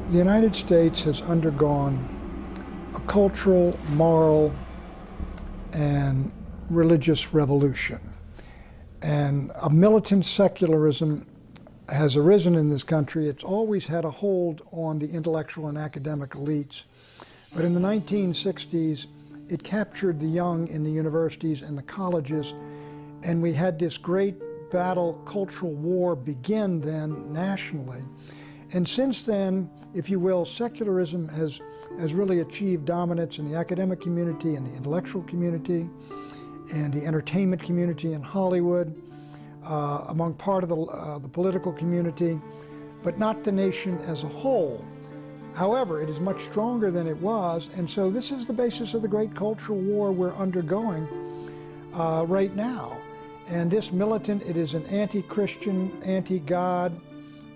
The United States has undergone a cultural, moral, and religious revolution. And a militant secularism has arisen in this country. It's always had a hold on the intellectual and academic elites. But in the 1960s, it captured the young in the universities and the colleges, and we had this great battle, cultural war begin then nationally. And since then, if you will, secularism has really achieved dominance in the academic community and the intellectual community and the entertainment community in Hollywood, among part of the political community, but not the nation as a whole. However, it is much stronger than it was, and so this is the basis of the great cultural war we're undergoing right now. And this militant, it is an anti-Christian, anti-God,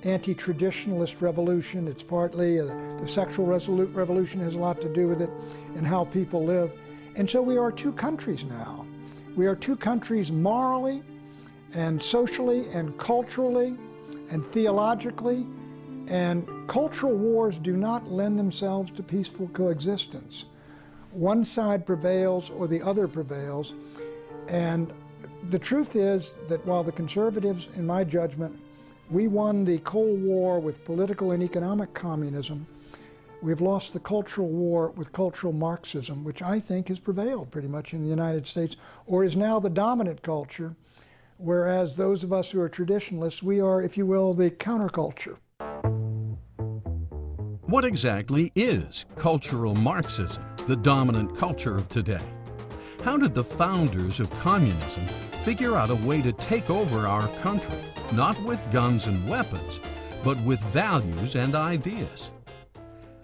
anti-traditionalist revolution. It's partly the sexual revolution has a lot to do with it and how people live. And so we are two countries now. We are two countries morally and socially and culturally and theologically, and cultural wars do not lend themselves to peaceful coexistence. One side prevails or the other prevails, and the truth is that while the conservatives, in my judgment, we won the Cold War with political and economic communism, we've lost the cultural war with cultural Marxism, which I think has prevailed pretty much in the United States, or is now the dominant culture, whereas those of us who are traditionalists, we are, if you will, the counterculture. What exactly is cultural Marxism, the dominant culture of today? How did the founders of communism figure out a way to take over our country, not with guns and weapons, but with values and ideas?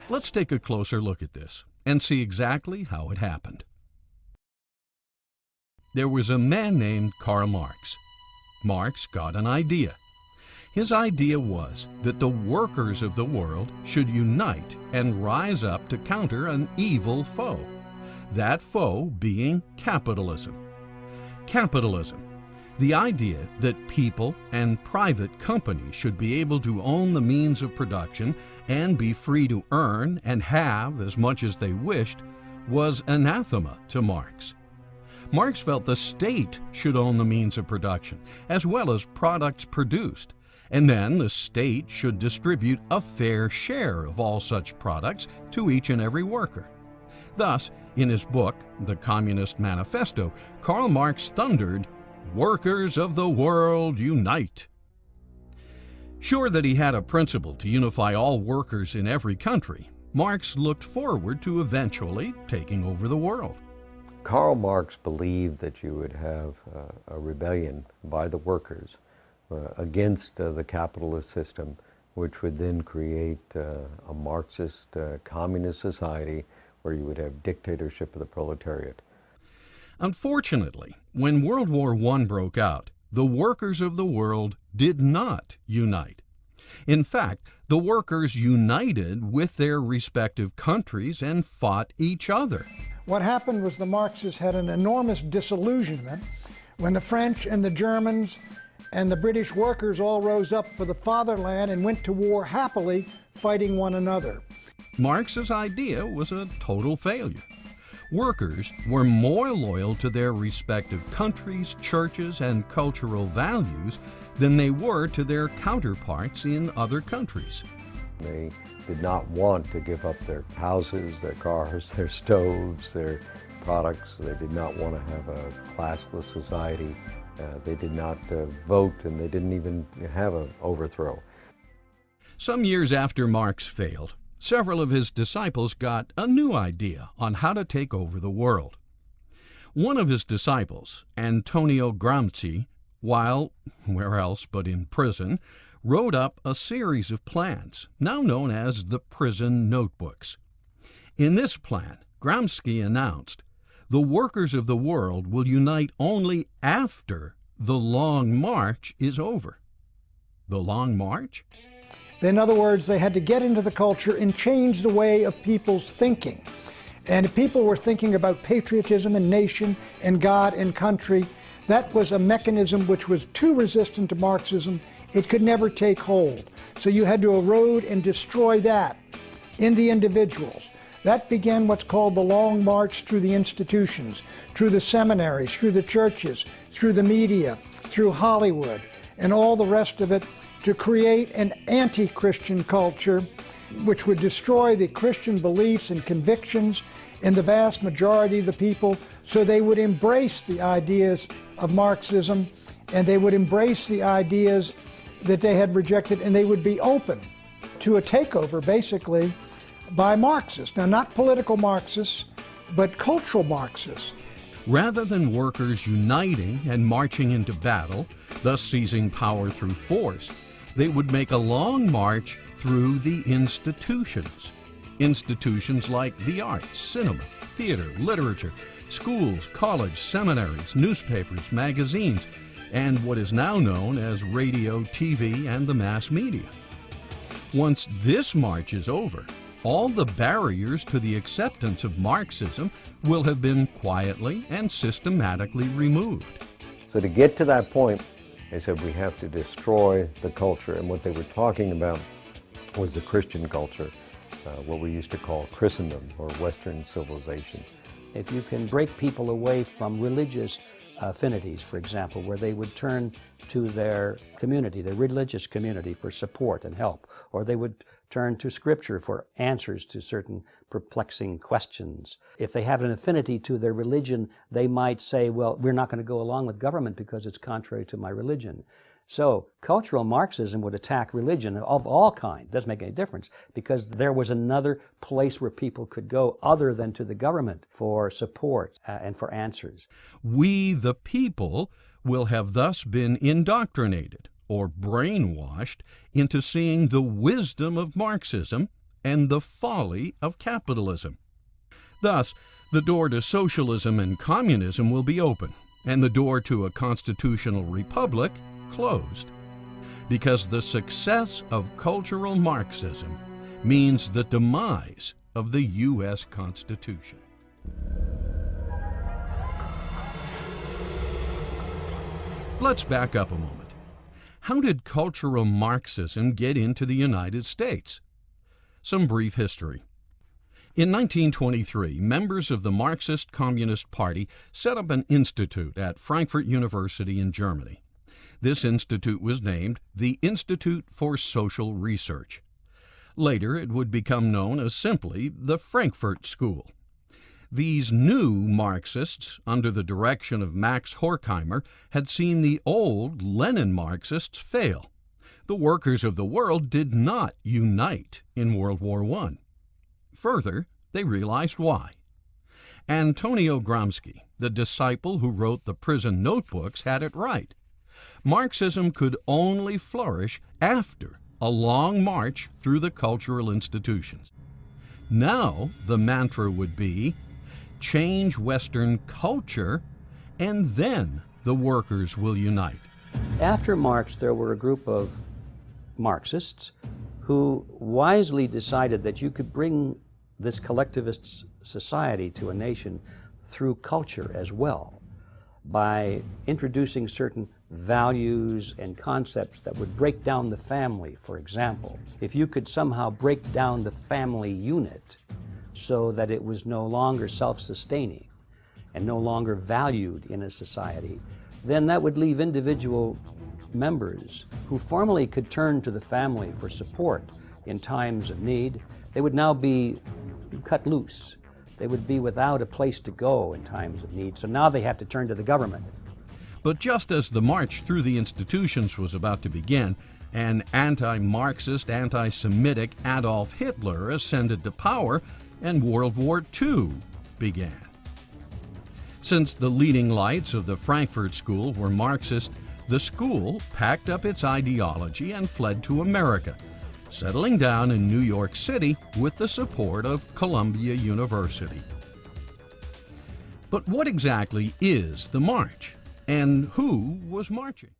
Let's take a closer look at this and see exactly how it happened. There was a man named Karl Marx. Marx got an idea. His idea was that the workers of the world should unite and rise up to counter an evil foe, that foe being capitalism. Capitalism, the idea that people and private companies should be able to own the means of production and be free to earn and have as much as they wished, was anathema to Marx. Marx felt the state should own the means of production, as well as products produced, and then the state should distribute a fair share of all such products to each and every worker. Thus, in his book, The Communist Manifesto, Karl Marx thundered, "Workers of the world, unite!" Sure that he had a principle to unify all workers in every country, Marx looked forward to eventually taking over the world. Karl Marx believed that you would have a rebellion by the workers against the capitalist system, which would then create a Marxist communist society where you would have dictatorship of the proletariat. Unfortunately, when World War I broke out, the workers of the world did not unite. In fact, the workers united with their respective countries and fought each other. What happened was the Marxists had an enormous disillusionment when the French and the Germans and the British workers all rose up for the fatherland and went to war happily, fighting one another. Marx's idea was a total failure. Workers were more loyal to their respective countries, churches, and cultural values than they were to their counterparts in other countries. They did not want to give up their houses, their cars, their stoves, their products. They did not want to have a classless society. They did not vote, and they didn't even have an overthrow. Some years after Marx failed, several of his disciples got a new idea on how to take over the world. One of his disciples, Antonio Gramsci, while where else but in prison, wrote up a series of plans, now known as the Prison Notebooks. In this plan, Gramsci announced, "The workers of the world will unite only after The Long March is over. The Long March? In other words, they had to get into the culture and change the way of people's thinking. And if people were thinking about patriotism and nation and God and country, that was a mechanism which was too resistant to Marxism. It could never take hold. So you had to erode and destroy that in the individuals. That began what's called the Long March through the institutions, through the seminaries, through the churches, through the media, through Hollywood, and all the rest of it, to create an anti-Christian culture which would destroy the Christian beliefs and convictions in the vast majority of the people, so they would embrace the ideas of Marxism, and they would embrace the ideas that they had rejected, and they would be open to a takeover, basically, by Marxists. Now, not political Marxists, but cultural Marxists. Rather than workers uniting and marching into battle, thus seizing power through force, they would make a long march through the institutions. Institutions like the arts, cinema, theater, literature, schools, college, seminaries, newspapers, magazines, and what is now known as radio, TV, and the mass media. Once this march is over, all the barriers to the acceptance of Marxism will have been quietly and systematically removed. So to get to that point, they said we have to destroy the culture, and what they were talking about was the Christian culture, what we used to call Christendom or Western civilization. If you can break people away from religious affinities, for example, where they would turn to their community, their religious community, for support and help, or they would turn to Scripture for answers to certain perplexing questions. If they have an affinity to their religion, they might say, well, we're not going to go along with government because it's contrary to my religion. So cultural Marxism would attack religion of all kinds. It doesn't make any difference, because there was another place where people could go other than to the government for support and for answers. We, the people, will have thus been indoctrinated or brainwashed into seeing the wisdom of Marxism and the folly of capitalism. Thus, the door to socialism and communism will be open, and the door to a constitutional republic closed, because the success of cultural Marxism means the demise of the U.S. Constitution. Let's back up a moment. How did cultural Marxism get into the United States? Some brief history. In 1923, members of the Marxist Communist Party set up an institute at Frankfurt University in Germany. This institute was named the Institute for Social Research. Later, it would become known as simply the Frankfurt School. These new Marxists, under the direction of Max Horkheimer, had seen the old Lenin Marxists fail. The workers of the world did not unite in World War I. Further, they realized why. Antonio Gramsci, the disciple who wrote the prison notebooks, had it right. Marxism could only flourish after a long march through the cultural institutions. Now the mantra would be, change Western culture, and then the workers will unite. After Marx, there were a group of Marxists who wisely decided that you could bring this collectivist society to a nation through culture as well, by introducing certain values and concepts that would break down the family, for example. If you could somehow break down the family unit so that it was no longer self-sustaining and no longer valued in a society, then that would leave individual members who formerly could turn to the family for support in times of need. They would now be cut loose. They would be without a place to go in times of need. So now they have to turn to the government. But just as the march through the institutions was about to begin, an anti-Marxist, anti-Semitic Adolf Hitler ascended to power, and World War II began. Since the leading lights of the Frankfurt School were Marxist, the school packed up its ideology and fled to America, settling down in New York City with the support of Columbia University. But what exactly is the march? And who was marching?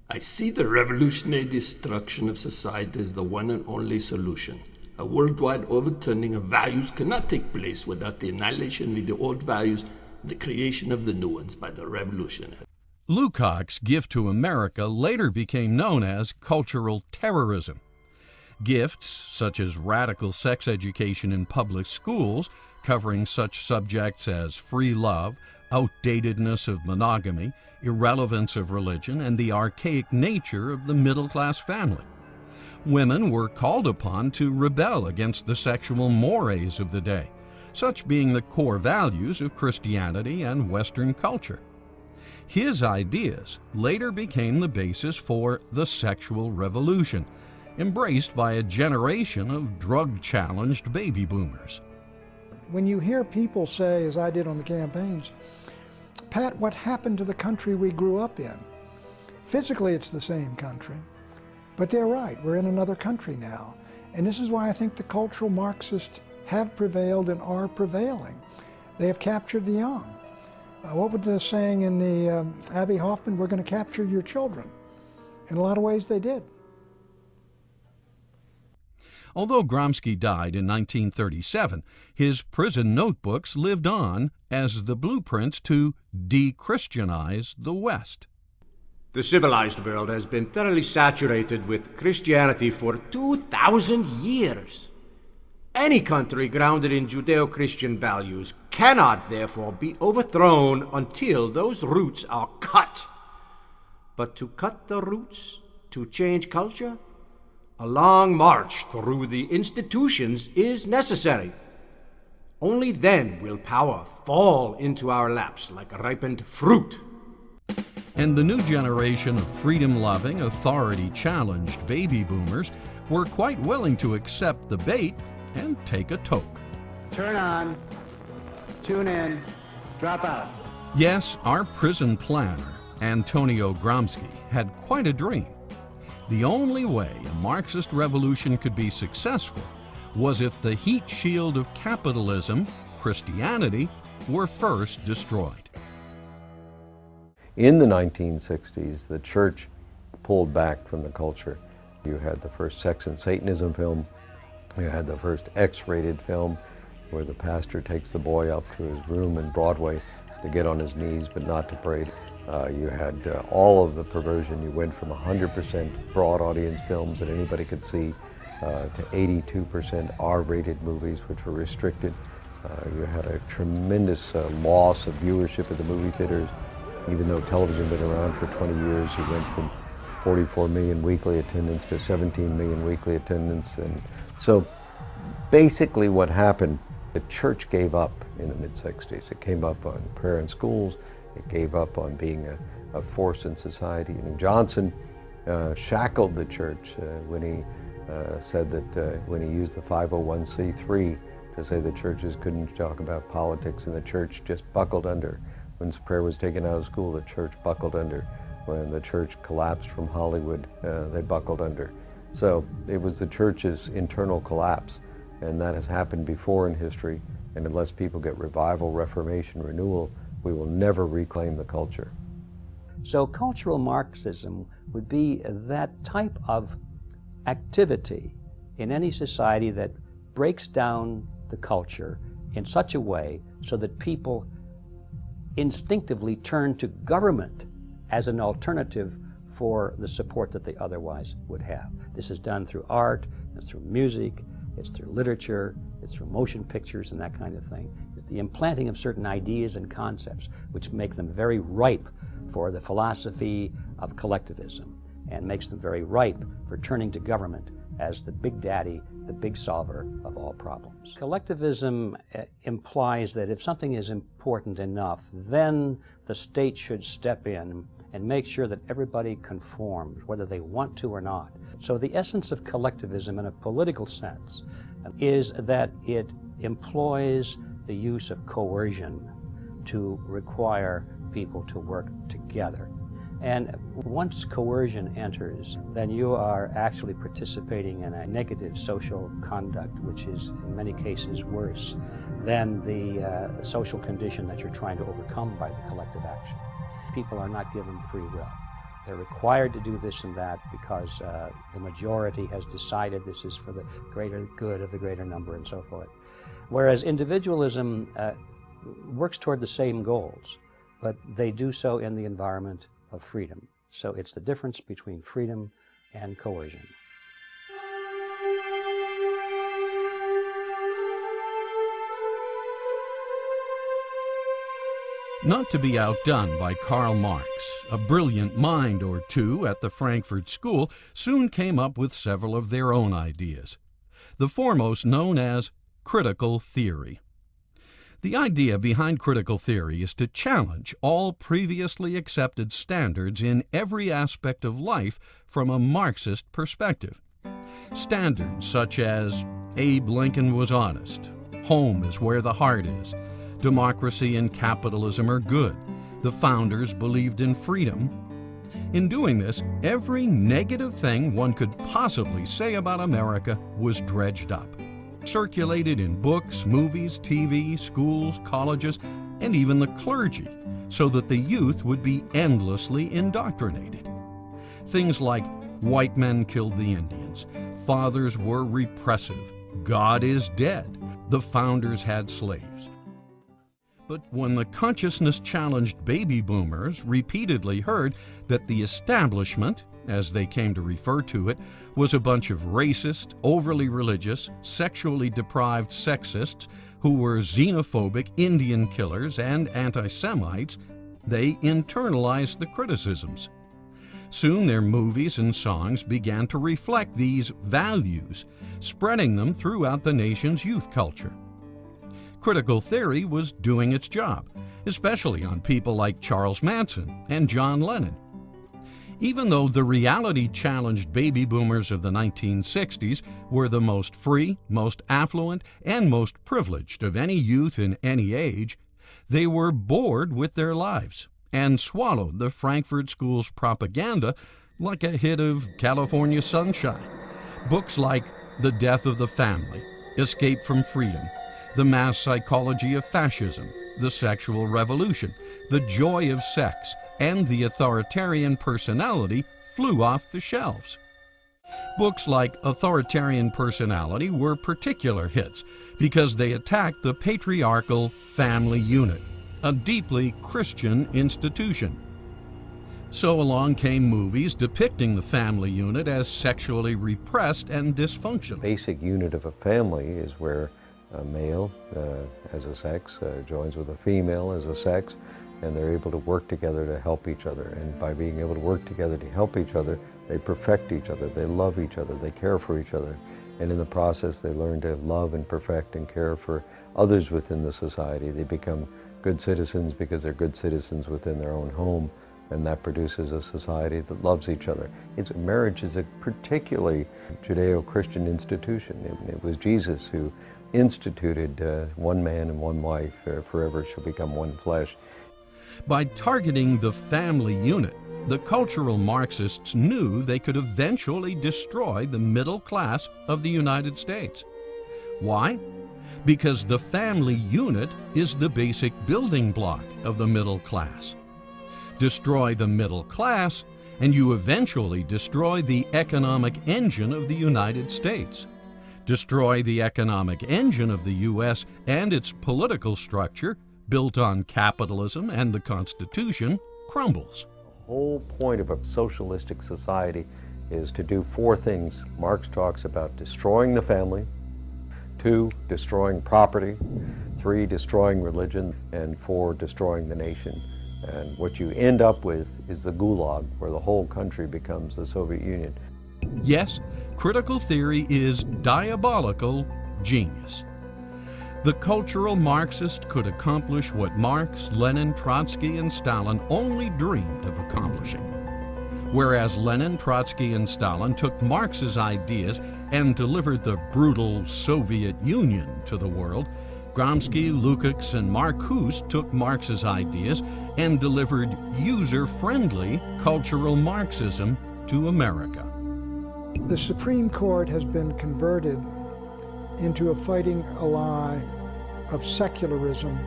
I see the revolutionary destruction of society as the one and only solution. A worldwide overturning of values cannot take place without the annihilation of the old values and the creation of the new ones by the revolution. Lukács' gift to America later became known as cultural terrorism. Gifts such as radical sex education in public schools, covering such subjects as free love, outdatedness of monogamy, irrelevance of religion, and the archaic nature of the middle-class family. Women were called upon to rebel against the sexual mores of the day, such being the core values of Christianity and Western culture. His ideas later became the basis for the sexual revolution, embraced by a generation of drug-challenged baby boomers. When you hear people say, as I did on the campaigns, Pat, what happened to the country we grew up in? Physically, it's the same country, but they're right. We're in another country now. And this is why I think the cultural Marxists have prevailed and are prevailing. They have captured the young. What was the saying in the Abbie Hoffman? We're going to capture your children. In a lot of ways, they did. Although Gramsci died in 1937, his prison notebooks lived on as the blueprints to de-Christianize the West. The civilized world has been thoroughly saturated with Christianity for 2,000 years. Any country grounded in Judeo-Christian values cannot, therefore, be overthrown until those roots are cut. But to cut the roots, to change culture, a long march through the institutions is necessary. Only then will power fall into our laps like ripened fruit. And the new generation of freedom-loving, authority-challenged baby boomers were quite willing to accept the bait and take a toke. Turn on, tune in, drop out. Yes, our prison planner, Antonio Gramsci, had quite a dream. The only way a Marxist revolution could be successful was if the heat shield of capitalism, Christianity, were first destroyed. In the 1960s, the church pulled back from the culture. You had the first Sex and Satanism film. You had the first X-rated film where the pastor takes the boy up to his room in Broadway to get on his knees but not to pray. You had all of the perversion. You went from 100% broad audience films that anybody could see to 82% R-rated movies, which were restricted. You had a tremendous loss of viewership at the movie theaters. Even though television had been around for 20 years, you went from 44 million weekly attendance to 17 million weekly attendance. And so basically what happened, the church gave up in the mid-60s. It gave up on prayer in schools. It gave up on being a force in society. And Johnson shackled the church when he said that when he used the 501c3 to say the churches couldn't talk about politics, and the church just buckled under. When prayer was taken out of school, the church buckled under. When the church collapsed from Hollywood, they buckled under. So it was the church's internal collapse, and that has happened before in history, and unless people get revival, reformation, renewal, we will never reclaim the culture. So cultural Marxism would be that type of activity in any society that breaks down the culture in such a way so that people instinctively turn to government as an alternative for the support that they otherwise would have. This is done through art, it's through music, it's through literature, it's through motion pictures and that kind of thing. It's the implanting of certain ideas and concepts which make them very ripe for the philosophy of collectivism and makes them very ripe for turning to government as the big daddy, the big solver of all problems. Collectivism implies that if something is important enough, then the state should step in and make sure that everybody conforms, whether they want to or not. So the essence of collectivism in a political sense is that it employs the use of coercion to require people to work together. And once coercion enters, then you are actually participating in a negative social conduct, which is in many cases worse than the social condition that you're trying to overcome by the collective action. People are not given free will. They're required to do this and that because the majority has decided this is for the greater good of the greater number and so forth. Whereas individualism works toward the same goals, but they do so in the environment of freedom. So it's the difference between freedom and coercion. Not to be outdone by Karl Marx, a brilliant mind or two at the Frankfurt School soon came up with several of their own ideas, the foremost known as critical theory. The idea behind critical theory is to challenge all previously accepted standards in every aspect of life from a Marxist perspective. Standards such as Abe Lincoln was honest, home is where the heart is, democracy and capitalism are good, the founders believed in freedom. In doing this, every negative thing one could possibly say about America was dredged up, circulated in books, movies, TV, schools, colleges, and even the clergy, so that the youth would be endlessly indoctrinated. Things like white men killed the Indians, fathers were repressive, God is dead, the founders had slaves. But when the consciousness-challenged baby boomers repeatedly heard that the establishment, as they came to refer to it, was a bunch of racist, overly religious, sexually deprived sexists who were xenophobic Indian killers and anti-Semites, they internalized the criticisms. Soon their movies and songs began to reflect these values, spreading them throughout the nation's youth culture. Critical theory was doing its job, especially on people like Charles Manson and John Lennon. Even though the reality-challenged baby boomers of the 1960s were the most free, most affluent, and most privileged of any youth in any age, they were bored with their lives and swallowed the Frankfurt School's propaganda like a hit of California Sunshine. Books like The Death of the Family, Escape from Freedom, The Mass Psychology of Fascism, The Sexual Revolution, The Joy of Sex, and The Authoritarian Personality flew off the shelves. Books like Authoritarian Personality were particular hits because they attacked the patriarchal family unit, a deeply Christian institution. So along came movies depicting the family unit as sexually repressed and dysfunctional. Basic unit of a family is where a male as a sex joins with a female as a sex, and they're able to work together to help each other. And by being able to work together to help each other, they perfect each other, they love each other, they care for each other. And in the process, they learn to love and perfect and care for others within the society. They become good citizens because they're good citizens within their own home, and that produces a society that loves each other. Marriage is a particularly Judeo-Christian institution. It was Jesus who instituted one man and one wife, forever shall become one flesh. By targeting the family unit, the cultural Marxists knew they could eventually destroy the middle class of the United States. Why? Because the family unit is the basic building block of the middle class. Destroy the middle class, and you eventually destroy the economic engine of the United States. Destroy the economic engine of the U.S. and its political structure, built on capitalism and the Constitution, crumbles. The whole point of a socialistic society is to do four things. Marx talks about destroying the family, 2, destroying property, 3, destroying religion, and 4, destroying the nation. And what you end up with is the gulag, where the whole country becomes the Soviet Union. Yes, critical theory is diabolical genius. The cultural Marxist could accomplish what Marx, Lenin, Trotsky, and Stalin only dreamed of accomplishing. Whereas Lenin, Trotsky, and Stalin took Marx's ideas and delivered the brutal Soviet Union to the world, Gramsci, Lukács, and Marcuse took Marx's ideas and delivered user-friendly cultural Marxism to America. The Supreme Court has been converted into a fighting ally of secularism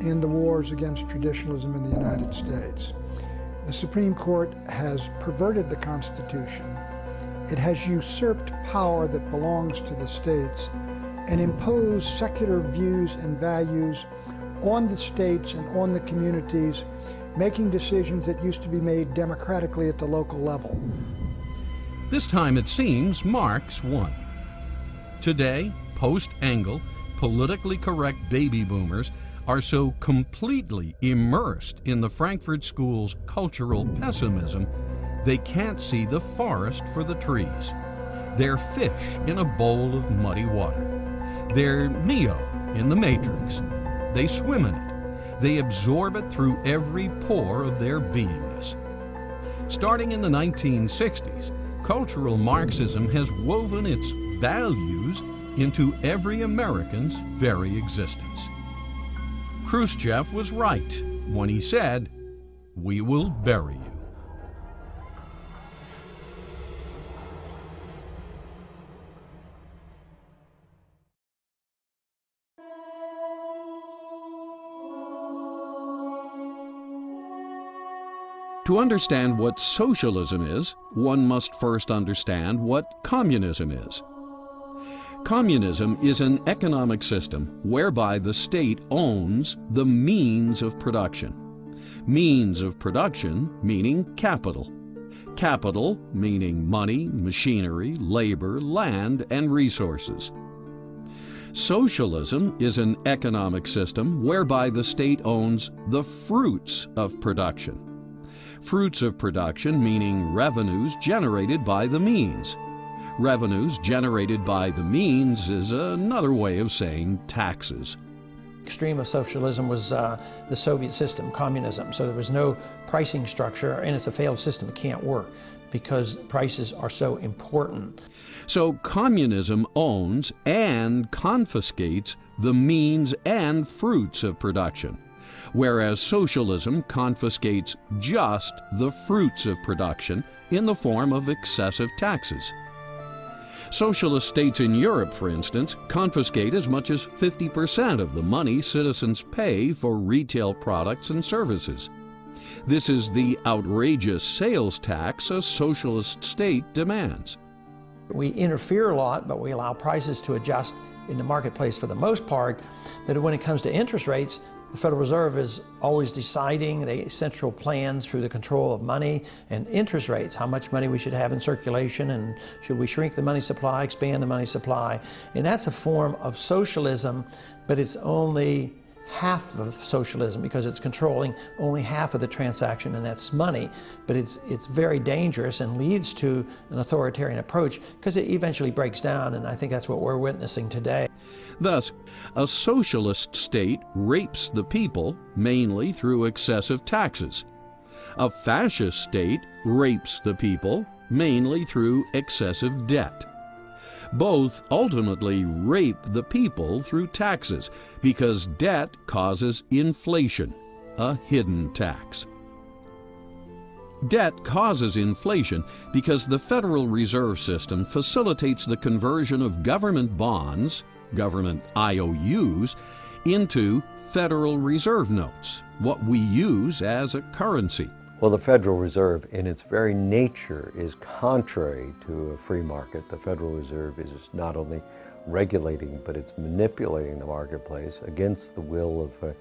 in the wars against traditionalism in the United States. The Supreme Court has perverted the Constitution. It has usurped power that belongs to the states and imposed secular views and values on the states and on the communities, making decisions that used to be made democratically at the local level. This time it seems Marx won. Today, post-Engel, politically correct baby boomers are so completely immersed in the Frankfurt School's cultural pessimism, they can't see the forest for the trees. They're fish in a bowl of muddy water. They're Neo in the Matrix. They swim in it. They absorb it through every pore of their beingness. Starting in the 1960s, cultural Marxism has woven its values into every American's very existence. Khrushchev was right when he said, "We will bury you." To understand what socialism is, one must first understand what communism is. Communism is an economic system whereby the state owns the means of production. Means of production meaning capital. Capital meaning money, machinery, labor, land, and resources. Socialism is an economic system whereby the state owns the fruits of production. Fruits of production meaning revenues generated by the means. Revenues generated by the means is another way of saying taxes. Extreme of socialism was the Soviet system, communism. So there was no pricing structure, and it's a failed system. It can't work because prices are so important. So communism owns and confiscates the means and fruits of production, whereas socialism confiscates just the fruits of production in the form of excessive taxes. Socialist states in Europe, for instance, confiscate as much as 50% of the money citizens pay for retail products and services. This is the outrageous sales tax a socialist state demands. We interfere a lot, but we allow prices to adjust in the marketplace for the most part. But when it comes to interest rates, the Federal Reserve is always deciding the central plan through the control of money and interest rates, how much money we should have in circulation, and should we shrink the money supply, expand the money supply. And that's a form of socialism, but it's only half of socialism because it's controlling only half of the transaction, and that's money. But it's very dangerous and leads to an authoritarian approach because it eventually breaks down, and I think that's what we're witnessing today. Thus, a socialist state rapes the people mainly through excessive taxes. A fascist state rapes the people mainly through excessive debt. Both ultimately rape the people through taxes because debt causes inflation, a hidden tax. Debt causes inflation because the Federal Reserve System facilitates the conversion of government bonds, government IOUs, into Federal Reserve notes, what we use as a currency. Well, the Federal Reserve, in its very nature, is contrary to a free market. The Federal Reserve is not only regulating, but it's manipulating the marketplace against the will of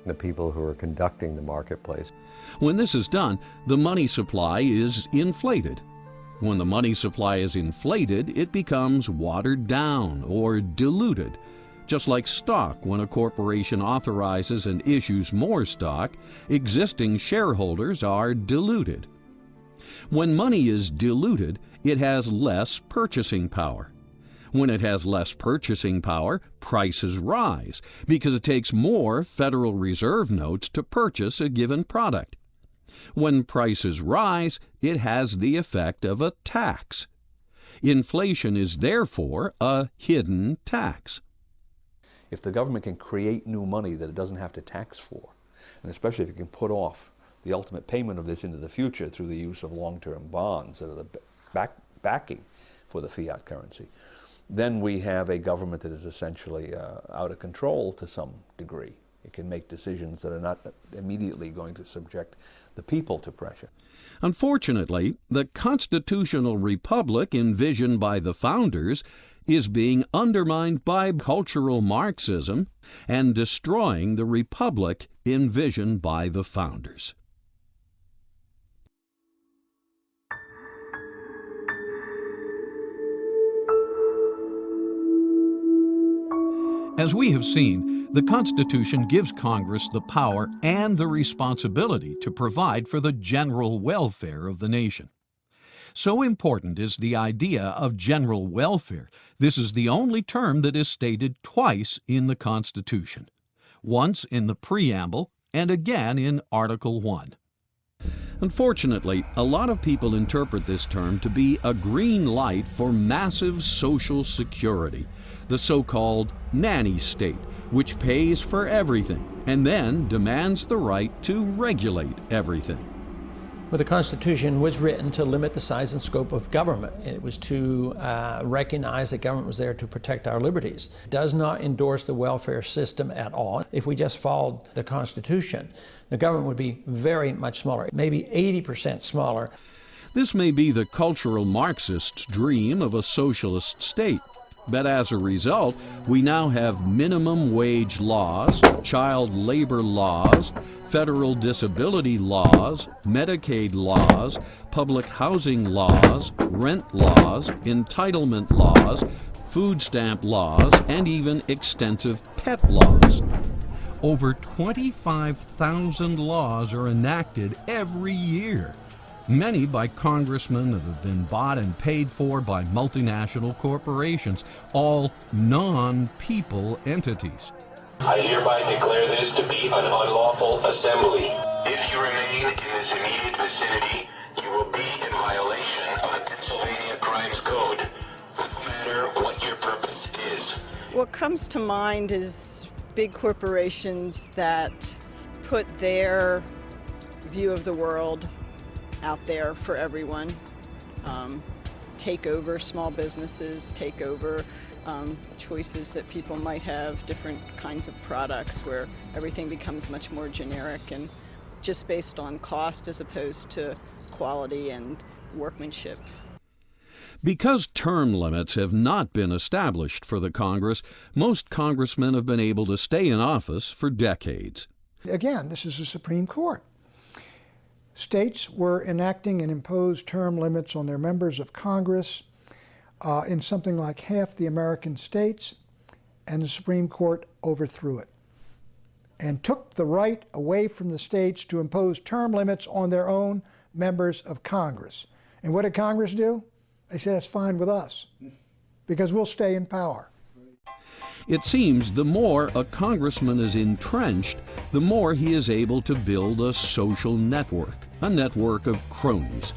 the people who are conducting the marketplace. When this is done, the money supply is inflated. When the money supply is inflated, it becomes watered down or diluted. Just like stock, when a corporation authorizes and issues more stock, existing shareholders are diluted. When money is diluted, it has less purchasing power. When it has less purchasing power, prices rise because it takes more Federal Reserve notes to purchase a given product. When prices rise, it has the effect of a tax. Inflation is therefore a hidden tax. If the government can create new money that it doesn't have to tax for, and especially if it can put off the ultimate payment of this into the future through the use of long-term bonds that are the backing for the fiat currency, then we have a government that is essentially out of control to some degree. It can make decisions that are not immediately going to subject the people to pressure. Unfortunately, the constitutional republic envisioned by the founders is being undermined by cultural Marxism and destroying the republic envisioned by the founders. As we have seen, the Constitution gives Congress the power and the responsibility to provide for the general welfare of the nation. So important is the idea of general welfare. This is the only term that is stated twice in the Constitution, once in the preamble and again in Article 1. Unfortunately, a lot of people interpret this term to be a green light for massive social security, the so-called nanny state, which pays for everything and then demands the right to regulate everything. Well, the Constitution was written to limit the size and scope of government. It was to recognize that government was there to protect our liberties. It does not endorse the welfare system at all. If we just followed the Constitution, the government would be very much smaller, maybe 80% smaller. This may be the cultural Marxist's dream of a socialist state. But as a result, we now have minimum wage laws, child labor laws, federal disability laws, Medicaid laws, public housing laws, rent laws, entitlement laws, food stamp laws, and even extensive pet laws. Over 25,000 laws are enacted every year, many by congressmen that have been bought and paid for by multinational corporations, all non-people entities. I hereby declare this to be an unlawful assembly. If you remain in this immediate vicinity, you will be in violation of the Pennsylvania Crimes Code, no matter what your purpose is. What comes to mind is big corporations that put their view of the world out there for everyone, take over small businesses, take over choices that people might have, different kinds of products where everything becomes much more generic and just based on cost as opposed to quality and workmanship. Because term limits have not been established for the Congress, most congressmen have been able to stay in office for decades. Again, this is the Supreme Court. States were enacting and imposed term limits on their members of Congress in something like half the American states, and the Supreme Court overthrew it and took the right away from the states to impose term limits on their own members of Congress. And what did Congress do? They said, that's fine with us, because we'll stay in power. It seems the more a congressman is entrenched, the more he is able to build a social network, a network of cronies.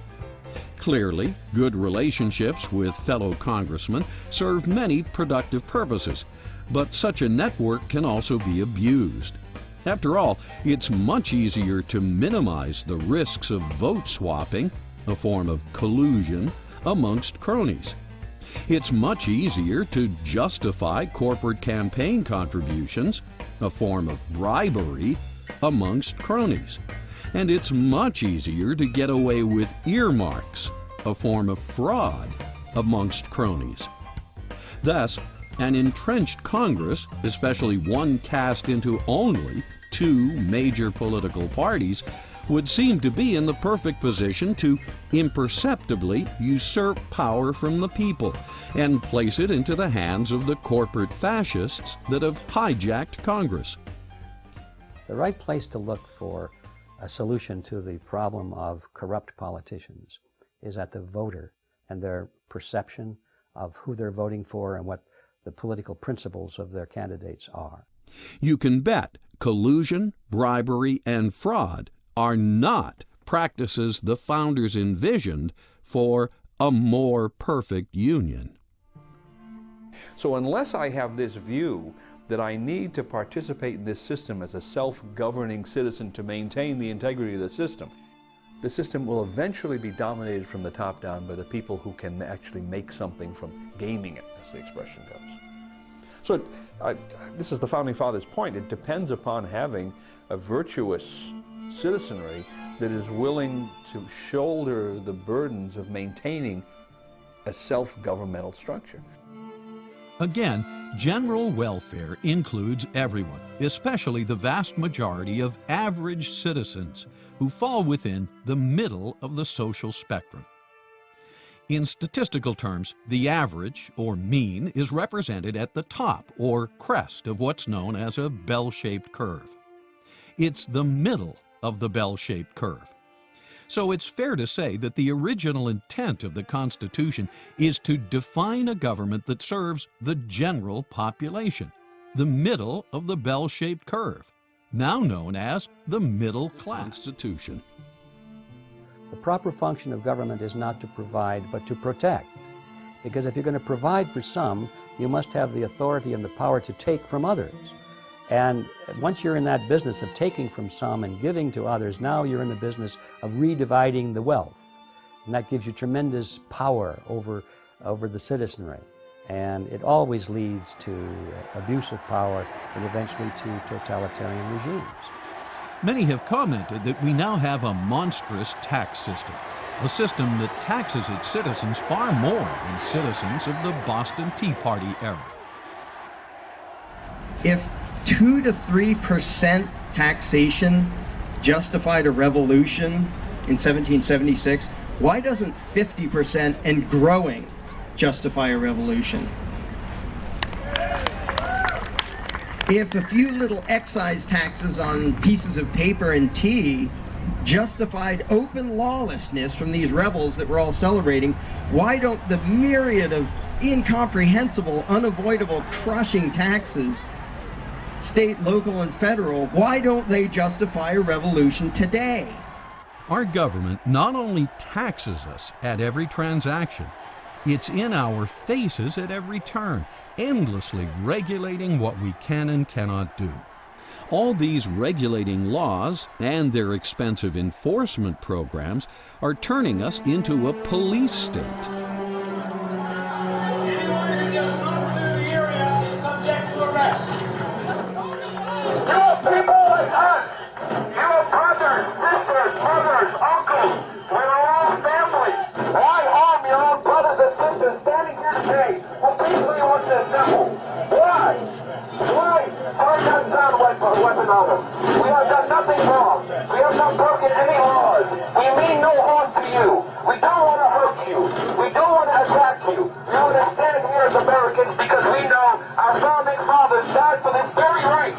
Clearly, good relationships with fellow congressmen serve many productive purposes, but such a network can also be abused. After all, it's much easier to minimize the risks of vote swapping, a form of collusion, amongst cronies. It's much easier to justify corporate campaign contributions, a form of bribery, amongst cronies. And it's much easier to get away with earmarks, a form of fraud, amongst cronies. Thus, an entrenched Congress, especially one cast into only two major political parties, would seem to be in the perfect position to imperceptibly usurp power from the people and place it into the hands of the corporate fascists that have hijacked Congress. The right place to look for a solution to the problem of corrupt politicians is at the voter and their perception of who they're voting for and what the political principles of their candidates are. You can bet collusion, bribery, and fraud are not practices the founders envisioned for a more perfect union. So unless I have this view that I need to participate in this system as a self-governing citizen to maintain the integrity of the system will eventually be dominated from the top down by the people who can actually make something from gaming it, as the expression goes. So this is the Founding Fathers' point. It depends upon having a virtuous citizenry that is willing to shoulder the burdens of maintaining a self-governmental structure. Again, general welfare includes everyone, especially the vast majority of average citizens who fall within the middle of the social spectrum. In statistical terms, the average, or mean, is represented at the top, or crest, of what's known as a bell-shaped curve. It's the middle of the bell-shaped curve. So it's fair to say that the original intent of the Constitution is to define a government that serves the general population, the middle of the bell-shaped curve, now known as the middle class. Constitution. The proper function of government is not to provide, but to protect. Because if you're going to provide for some, you must have the authority and the power to take from others. And once you're in that business of taking from some and giving to others, now you're in the business of redividing the wealth. And that gives you tremendous power over the citizenry. And it always leads to abuse of power and eventually to totalitarian regimes. Many have commented that we now have a monstrous tax system, a system that taxes its citizens far more than citizens of the Boston Tea Party era. If 2 to 3% taxation justified a revolution in 1776, why doesn't 50% and growing justify a revolution? If a few little excise taxes on pieces of paper and tea justified open lawlessness from these rebels that we're all celebrating, why don't the myriad of incomprehensible, unavoidable, crushing taxes, state, local, and federal, why don't they justify a revolution today? Our government not only taxes us at every transaction, it's in our faces at every turn, endlessly regulating what we can and cannot do. All these regulating laws and their expensive enforcement programs are turning us into a police state. People like us, you have brothers, sisters, mothers, uncles, we're all family. Why harm your own brothers and sisters standing here today who peacefully want to assemble? Why? Why are not sound weapon on us? We have done nothing wrong. We have not broken any laws. We mean no harm to you. We don't want to hurt you. We don't want to attack you. We want to stand here as Americans because we know our founding fathers died for this very right.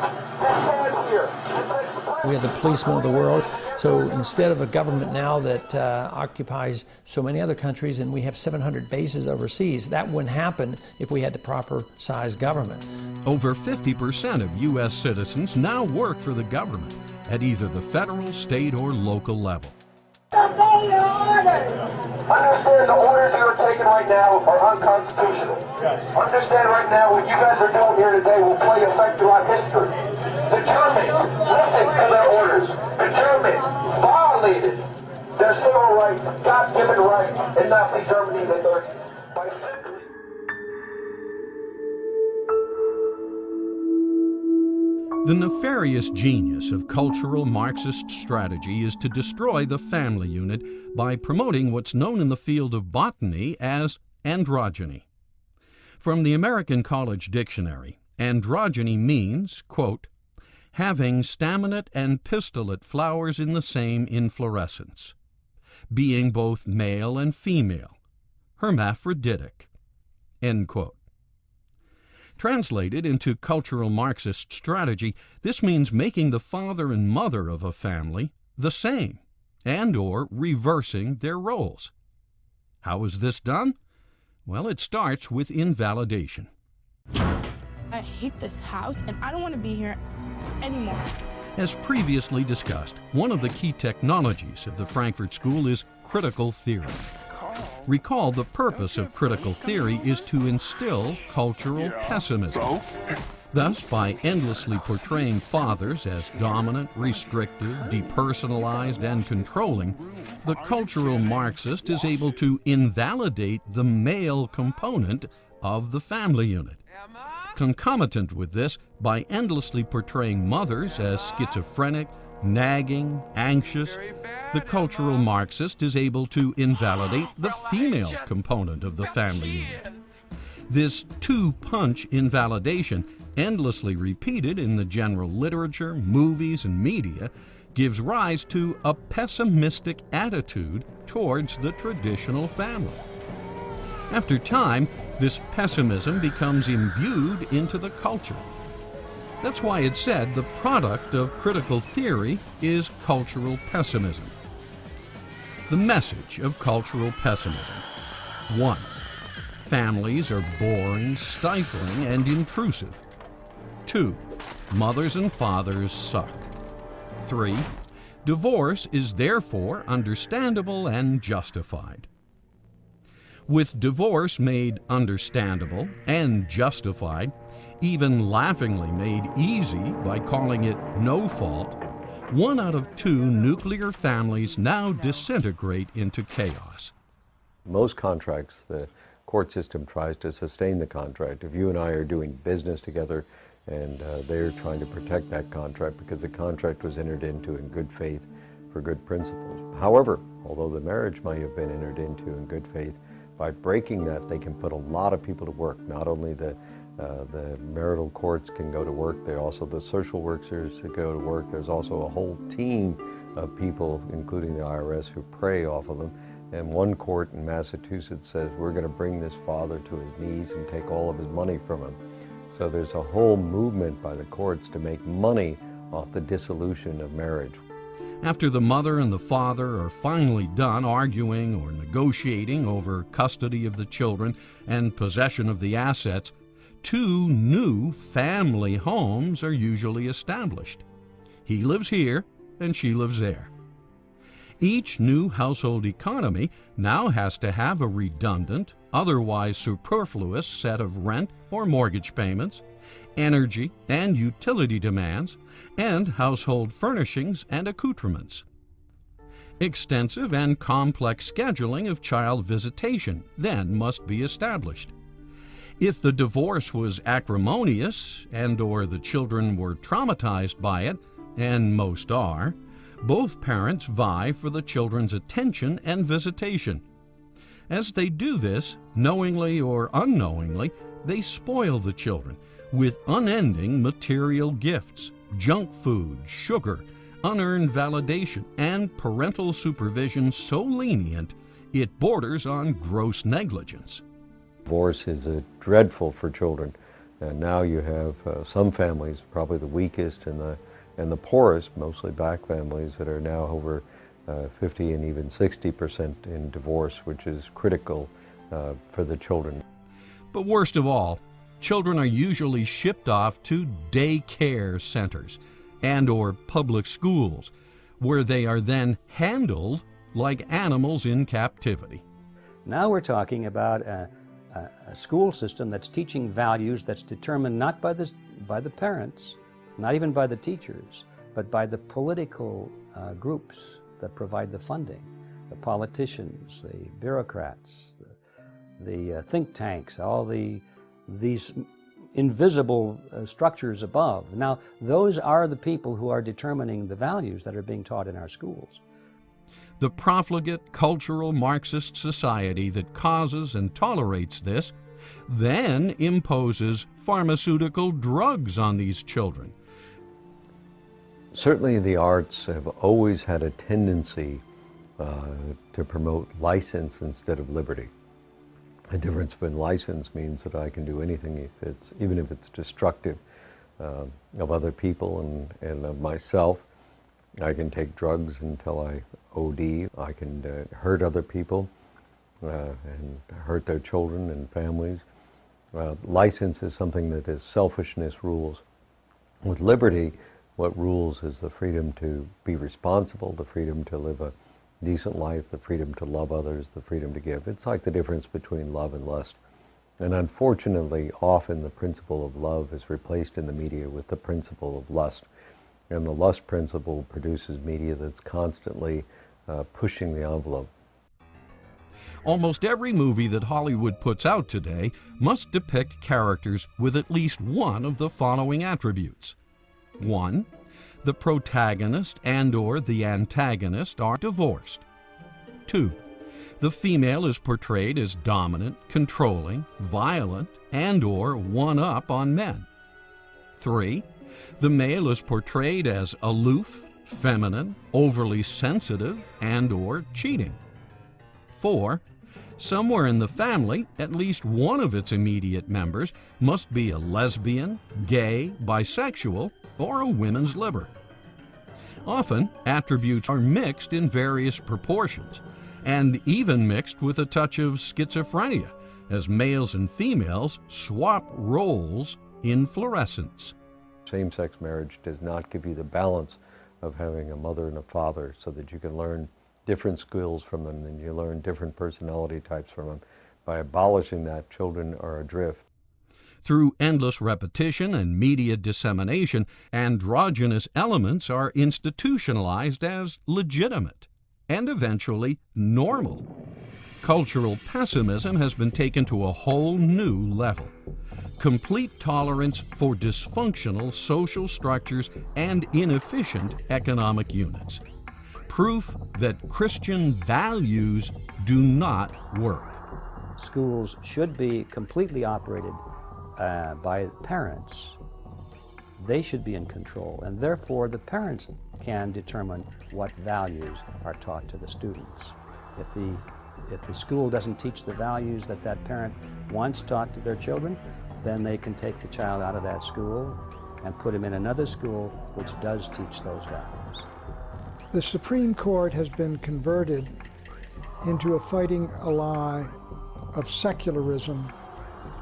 We are the policemen of the world, so instead of a government now that occupies so many other countries and we have 700 bases overseas, that wouldn't happen if we had the proper size government. Over 50% of U.S. citizens now work for the government at either the federal, state, or local level. Understand the orders you are taking right now are unconstitutional. Yes. Understand right now what you guys are doing here today will play effect throughout history. The Germans listened to their orders. The Germans violated their civil rights, God-given rights in Nazi Germany in the 30s by simply... The nefarious genius of cultural Marxist strategy is to destroy the family unit by promoting what's known in the field of botany as androgyny. From the American College Dictionary, androgyny means, quote, having staminate and pistillate flowers in the same inflorescence, being both male and female, hermaphroditic, end quote. Translated into cultural Marxist strategy, this means making the father and mother of a family the same, and or reversing their roles. How is this done? Well, it starts with invalidation. I hate this house, and I don't want to be here anymore. As previously discussed, one of the key technologies of the Frankfurt School is critical theory. Recall the purpose of critical theory is to instill cultural pessimism. Thus, by endlessly portraying fathers as dominant, restrictive, depersonalized, and controlling, the cultural Marxist is able to invalidate the male component of the family unit. Concomitant with this, by endlessly portraying mothers as schizophrenic, nagging, anxious, the cultural Marxist is able to invalidate the female component of the family unit. This two-punch invalidation, endlessly repeated in the general literature, movies, and media, gives rise to a pessimistic attitude towards the traditional family. After time, this pessimism becomes imbued into the culture. That's why it's said the product of critical theory is cultural pessimism. The message of cultural pessimism. 1. Families are boring, stifling, and intrusive. 2. Mothers and fathers suck. 3. Divorce is therefore understandable and justified. With divorce made understandable and justified, even laughingly made easy by calling it no fault, 1 out of 2 nuclear families now disintegrate into chaos. Most contracts, the court system tries to sustain the contract. If you and I are doing business together and they're trying to protect that contract because the contract was entered into in good faith for good principles. However, although the marriage might have been entered into in good faith, by breaking that, they can put a lot of people to work. Not only the marital courts can go to work, there are also the social workers that go to work. There's also a whole team of people, including the IRS, who prey off of them. And one court in Massachusetts says, we're going to bring this father to his knees and take all of his money from him. So there's a whole movement by the courts to make money off the dissolution of marriage. After the mother and the father are finally done arguing or negotiating over custody of the children and possession of the assets, 2 new family homes are usually established. He lives here and she lives there. Each new household economy now has to have a redundant, otherwise superfluous set of rent or mortgage payments, energy and utility demands, and household furnishings and accoutrements. Extensive and complex scheduling of child visitation then must be established. If the divorce was acrimonious and/or the children were traumatized by it, and most are, both parents vie for the children's attention and visitation. As they do this, knowingly or unknowingly, they spoil the children with unending material gifts, junk food, sugar, unearned validation, and parental supervision so lenient it borders on gross negligence. Divorce is dreadful for children. And now you have some families, probably the weakest and the poorest, mostly black families, that are now over 50 and even 60% in divorce, which is critical for the children. But worst of all, children are usually shipped off to daycare centers and/or public schools, where they are then handled like animals in captivity. Now we're talking about a school system that's teaching values that's determined not by the parents, not even by the teachers, but by the political groups that provide the funding, the politicians, the bureaucrats, the think tanks, all these invisible structures above. Now, those are the people who are determining the values that are being taught in our schools. The profligate cultural Marxist society that causes and tolerates this then imposes pharmaceutical drugs on these children. Certainly the arts have always had a tendency to promote license instead of liberty. The difference between license means that I can do anything, even if it's destructive of other people and of myself. I can take drugs until I OD. I can hurt other people and hurt their children and families. License is something that is selfishness rules. With liberty, what rules is the freedom to be responsible, the freedom to live a decent life, the freedom to love others, the freedom to give. It's like the difference between love and lust. And unfortunately, often the principle of love is replaced in the media with the principle of lust. And the lust principle produces media that's constantly pushing the envelope. Almost every movie that Hollywood puts out today must depict characters with at least one of the following attributes. 1. The protagonist and/or the antagonist are divorced. 2. The female is portrayed as dominant, controlling, violent, and/or one-up on men. 3. The male is portrayed as aloof, feminine, overly sensitive, and/or cheating. 4. Somewhere in the family, at least one of its immediate members must be a lesbian, gay, bisexual, or a women's liber. Often, attributes are mixed in various proportions, and even mixed with a touch of schizophrenia, as males and females swap roles in fluorescence. Same-sex marriage does not give you the balance of having a mother and a father so that you can learn different skills from them and you learn different personality types from them. By abolishing that, children are adrift. Through endless repetition and media dissemination, androgynous elements are institutionalized as legitimate and eventually normal. Cultural pessimism has been taken to a whole new level. Complete tolerance for dysfunctional social structures and inefficient economic units. Proof that Christian values do not work. Schools should be completely operated by parents. They should be in control, and therefore the parents can determine what values are taught to the students. If the school doesn't teach the values that that parent wants taught to their children, then they can take the child out of that school and put him in another school which does teach those values. The Supreme Court has been converted into a fighting ally of secularism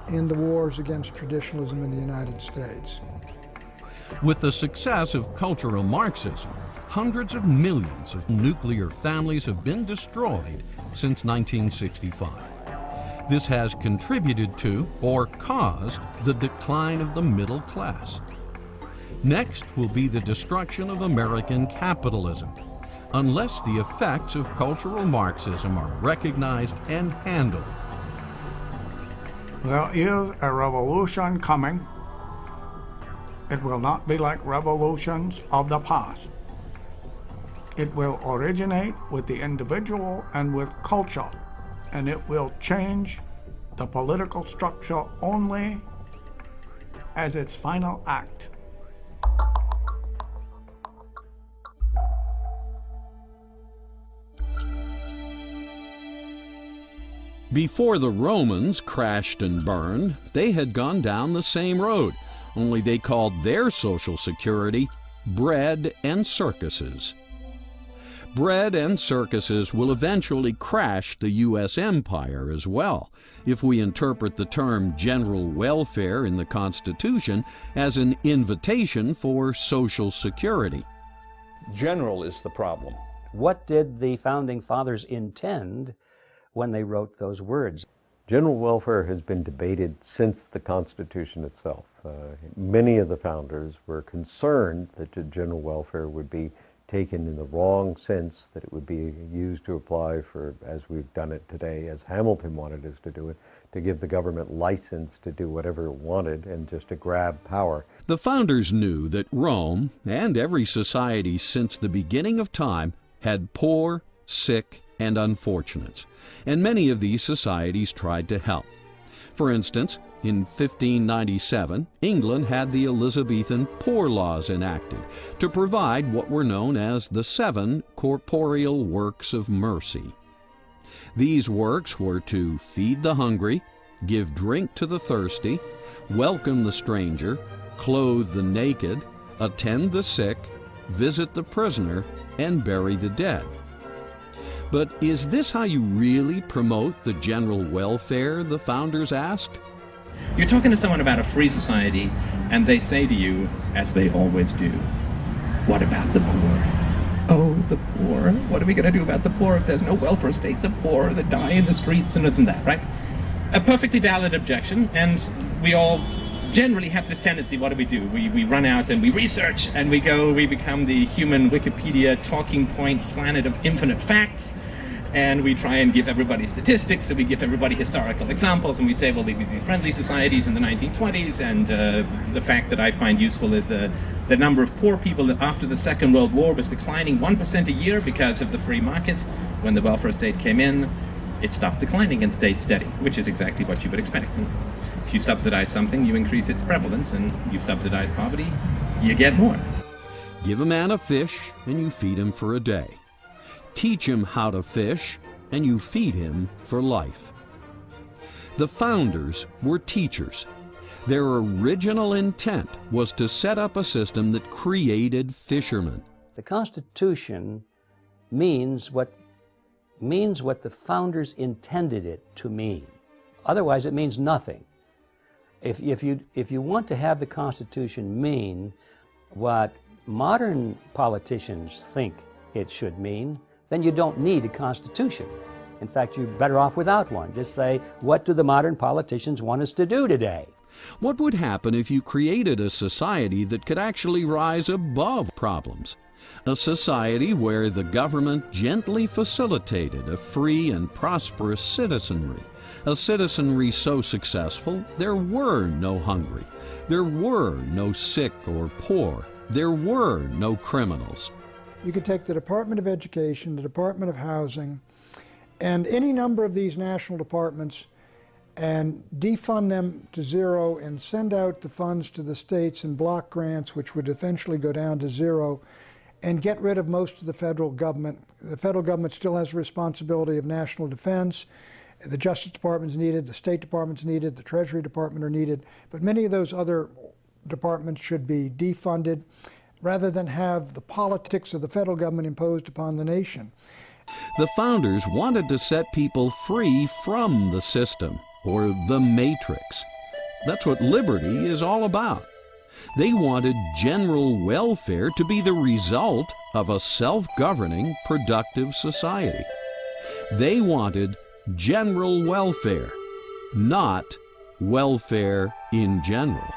in the wars against traditionalism in the United States. With the success of cultural Marxism, hundreds of millions of nuclear families have been destroyed since 1965. This has contributed to or caused the decline of the middle class. Next will be the destruction of American capitalism, unless the effects of cultural Marxism are recognized and handled. There is a revolution coming. It will not be like revolutions of the past. It will originate with the individual and with culture, and it will change the political structure only as its final act. Before the Romans crashed and burned, they had gone down the same road, only they called their social security bread and circuses. Bread and circuses will eventually crash the U.S. empire as well, if we interpret the term general welfare in the Constitution as an invitation for social security. General is the problem. What did the Founding Fathers intend when they wrote those words? General welfare has been debated since the Constitution itself. Many of the founders were concerned that general welfare would be taken in the wrong sense, that it would be used to apply for, as we've done it today, as Hamilton wanted us to do it, to give the government license to do whatever it wanted and just to grab power. The founders knew that Rome, and every society since the beginning of time, had poor, sick, and unfortunates, and many of these societies tried to help. For instance, in 1597, England had the Elizabethan Poor Laws enacted to provide what were known as the 7 corporeal works of mercy. These works were to feed the hungry, give drink to the thirsty, welcome the stranger, clothe the naked, attend the sick, visit the prisoner, and bury the dead. But is this how you really promote the general welfare, the founders asked? You're talking to someone about a free society, and they say to you, as they always do, what about the poor? Oh, the poor. What are we going to do about the poor if there's no welfare state? The poor that die in the streets and this and that, right? a perfectly valid objection, and we all generally have this tendency. What do? We run out and we research, and we become the human Wikipedia talking point planet of infinite facts, and we try and give everybody statistics, and we give everybody historical examples, and we say, well, there was these friendly societies in the 1920s, and the fact that I find useful is the number of poor people after the Second World War was declining 1% a year because of the free market. When the welfare state came in, it stopped declining and stayed steady, which is exactly what you would expect. And if you subsidize something, you increase its prevalence, and you subsidize poverty, you get more. Give a man a fish, and you feed him for a day. Teach him how to fish, and you feed him for life. The founders were teachers. Their original intent was to set up a system that created fishermen. The Constitution means what the founders intended it to mean. Otherwise, it means nothing. If you want to have the Constitution mean what modern politicians think it should mean, then you don't need a Constitution. In fact, you're better off without one. Just say, what do the modern politicians want us to do today? What would happen if you created a society that could actually rise above problems? A society where the government gently facilitated a free and prosperous citizenry. A citizenry so successful there were no hungry, there were no sick or poor, there were no criminals. You could take the Department of Education, the Department of Housing, and any number of these national departments and defund them to zero and send out the funds to the states in block grants, which would eventually go down to zero, and get rid of most of the federal government. The federal government still has a responsibility of national defense. The Justice Department is needed, the State Department's needed, the Treasury Department are needed, but many of those other departments should be defunded rather than have the politics of the federal government imposed upon the nation. The founders wanted to set people free from the system, or the matrix. That's what liberty is all about. They wanted general welfare to be the result of a self-governing, productive society. They wanted general welfare, not welfare in general.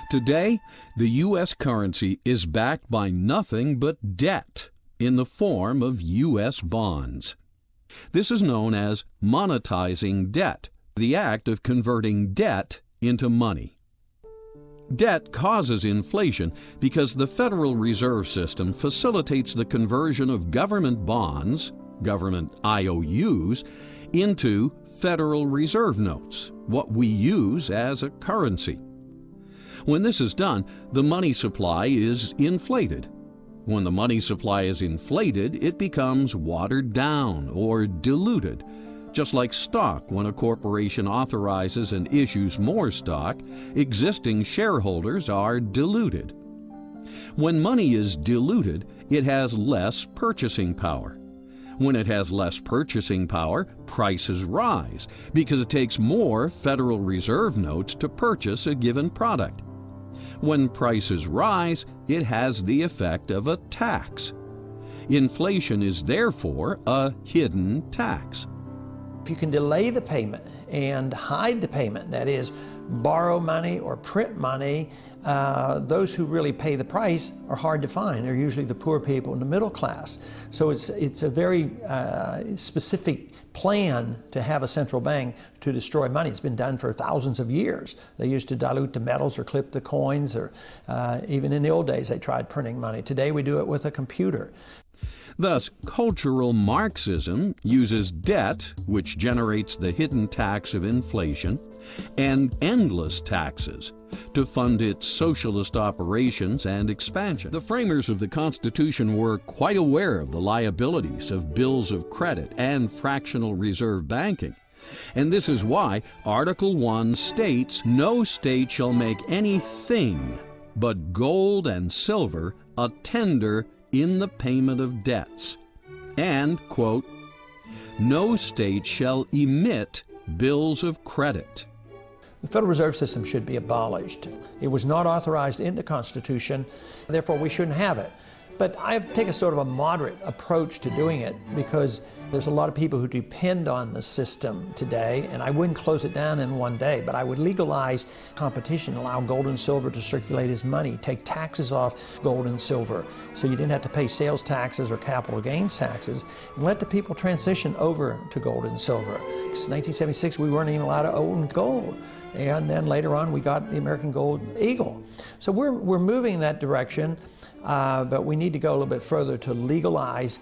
Today, the U.S. currency is backed by nothing but debt in the form of U.S. bonds. This is known as monetizing debt, the act of converting debt into money. Debt causes inflation because the Federal Reserve System facilitates the conversion of government bonds, government IOUs, into Federal Reserve notes, what we use as a currency. When this is done, the money supply is inflated. When the money supply is inflated, it becomes watered down or diluted. Just like stock, when a corporation authorizes and issues more stock, existing shareholders are diluted. When money is diluted, it has less purchasing power. When it has less purchasing power, prices rise because it takes more Federal Reserve notes to purchase a given product. When prices rise, it has the effect of a tax. Inflation is therefore a hidden tax. If you can delay the payment and hide the payment, that is, borrow money or print money, those who really pay the price are hard to find. They're usually the poor people in the middle class. So it's a very specific plan to have a central bank to destroy money. It's been done for thousands of years. They used to dilute the metals or clip the coins, or even in the old days they tried printing money. Today we do it with a computer. Thus, cultural Marxism uses debt, which generates the hidden tax of inflation, and endless taxes to fund its socialist operations and expansion. The framers of the Constitution were quite aware of the liabilities of bills of credit and fractional reserve banking. And this is why Article 1 states, "No state shall make anything but gold and silver a tender in the payment of debts," and, quote, "No state shall emit bills of credit." The Federal Reserve System should be abolished. It was not authorized in the Constitution, therefore we shouldn't have it. But I take a sort of a moderate approach to doing it because there's a lot of people who depend on the system today, and I wouldn't close it down in one day, but I would legalize competition, allow gold and silver to circulate as money, take taxes off gold and silver so you didn't have to pay sales taxes or capital gains taxes, and let the people transition over to gold and silver. Since 1976, we weren't even allowed to own gold. And then later on, we got the American Gold Eagle. So we're moving in that direction. But we need to go a little bit further to legalize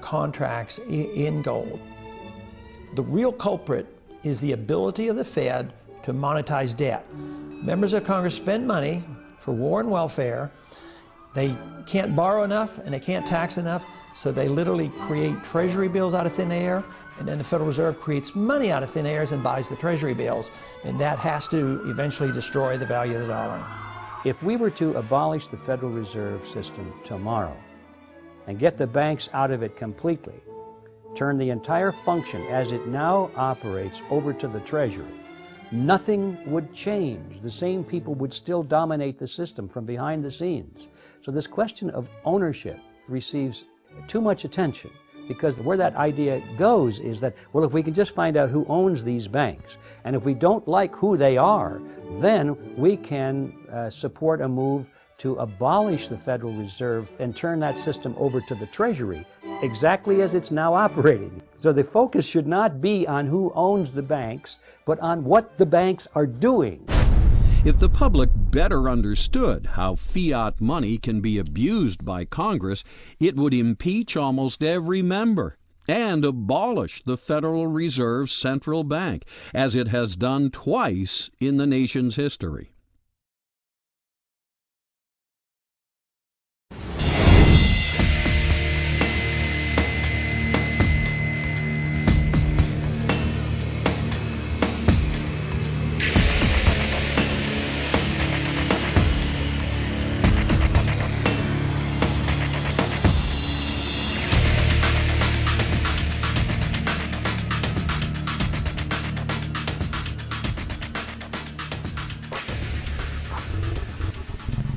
contracts in gold. The real culprit is the ability of the Fed to monetize debt. Members of Congress spend money for war and welfare. They can't borrow enough and they can't tax enough, so they literally create treasury bills out of thin air, and then the Federal Reserve creates money out of thin air and buys the treasury bills, and that has to eventually destroy the value of the dollar. If we were to abolish the Federal Reserve System tomorrow and get the banks out of it completely, turn the entire function as it now operates over to the Treasury, nothing would change. The same people would still dominate the system from behind the scenes. So this question of ownership receives too much attention, because where that idea goes is that, well, if we can just find out who owns these banks, and if we don't like who they are, then we can support a move to abolish the Federal Reserve and turn that system over to the Treasury, exactly as it's now operating. So the focus should not be on who owns the banks, but on what the banks are doing. If the public better understood how fiat money can be abused by Congress, it would impeach almost every member and abolish the Federal Reserve Central Bank, as it has done twice in the nation's history.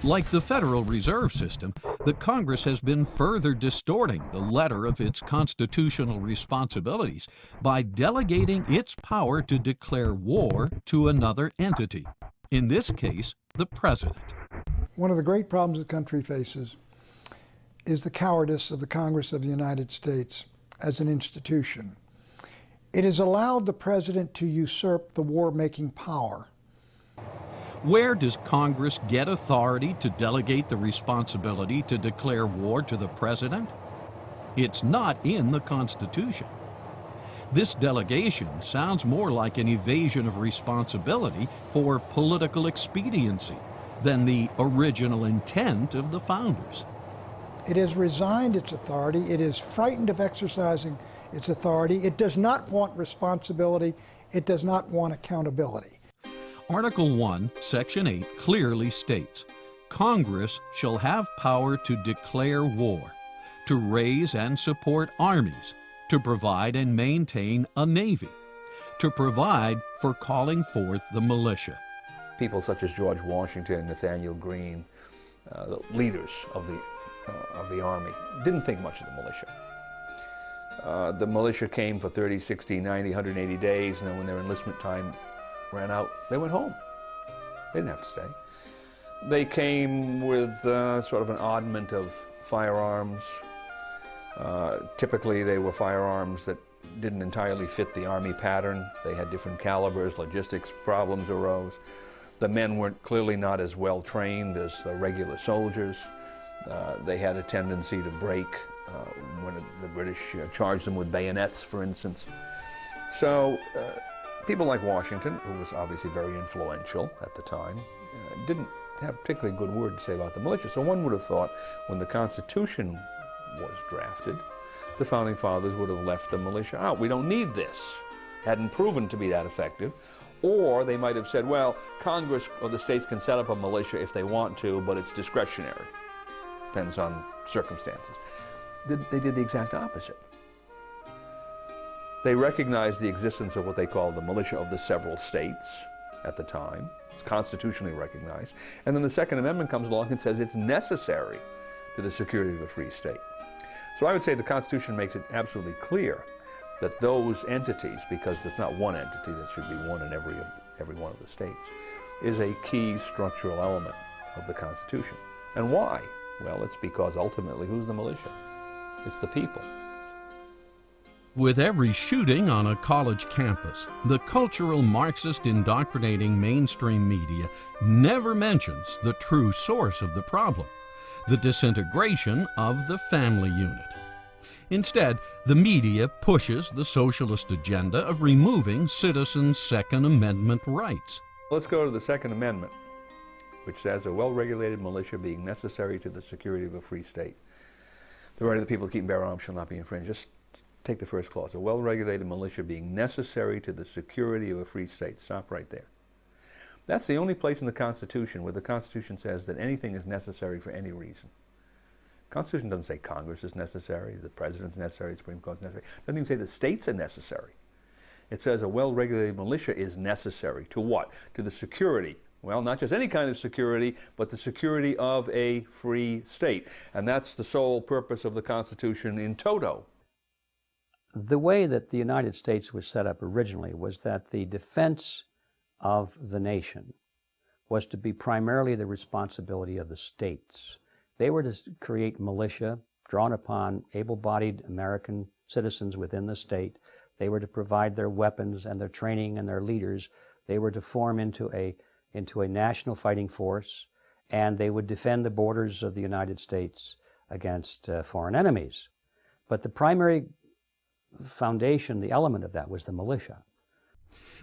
Like the Federal Reserve System, the Congress has been further distorting the letter of its constitutional responsibilities by delegating its power to declare war to another entity, in this case, the President. One of the great problems the country faces is the cowardice of the Congress of the United States as an institution. It has allowed the President to usurp the war-making power. Where does Congress get authority to delegate the responsibility to declare war to the President? It's not in the Constitution. This delegation sounds more like an evasion of responsibility for political expediency than the original intent of the founders. It has resigned its authority. It is frightened of exercising its authority. It does not want responsibility. It does not want accountability. Article 1, Section 8 clearly states, Congress shall have power to declare war, to raise and support armies, to provide and maintain a navy, to provide for calling forth the militia. People such as George Washington, Nathaniel Greene, the leaders of the Army, didn't think much of the militia. The militia came for 30, 60, 90, 180 days, and then when their enlistment time ran out, they went home. They didn't have to stay. They came with sort of an oddment of firearms. Typically they were firearms that didn't entirely fit the Army pattern. They had different calibers, logistics problems arose. The men were clearly not as well trained as the regular soldiers. They had a tendency to break when the British charged them with bayonets, for instance. So people like Washington, who was obviously very influential at the time, didn't have a particularly good word to say about the militia. So one would have thought when the Constitution was drafted, the Founding Fathers would have left the militia out. We don't need this. Hadn't proven to be that effective. Or they might have said, well, Congress or the states can set up a militia if they want to, but it's discretionary. Depends on circumstances. They did the exact opposite. They recognized the existence of what they called the militia of the several states at the time. It's constitutionally recognized. And then the Second Amendment comes along and says it's necessary to the security of a free state. So I would say the Constitution makes it absolutely clear that those entities, because it's not one entity, that should be one in every one of the states, is a key structural element of the Constitution. And why? Well, it's because ultimately, who's the militia? It's the people. With every shooting on a college campus, the cultural Marxist indoctrinating mainstream media never mentions the true source of the problem, the disintegration of the family unit. Instead, the media pushes the socialist agenda of removing citizens' Second Amendment rights. Let's go to the Second Amendment, which says a well-regulated militia being necessary to the security of a free state. The right of the people to keep and bear arms shall not be infringed. Just take the first clause. A well-regulated militia being necessary to the security of a free state. Stop right there. That's the only place in the Constitution where the Constitution says that anything is necessary for any reason. The Constitution doesn't say Congress is necessary, the President is necessary, the Supreme Court is necessary. It doesn't even say the states are necessary. It says a well-regulated militia is necessary to what? To the security. Well, not just any kind of security, but the security of a free state. And that's the sole purpose of the Constitution in toto. The way that the United States was set up originally was that the defense of the nation was to be primarily the responsibility of the states. They were to create militia drawn upon able-bodied American citizens within the state. They were to provide their weapons and their training and their leaders. They were to form into a national fighting force, and they would defend the borders of the United States against foreign enemies. But the primary foundation, the element of that, was the militia.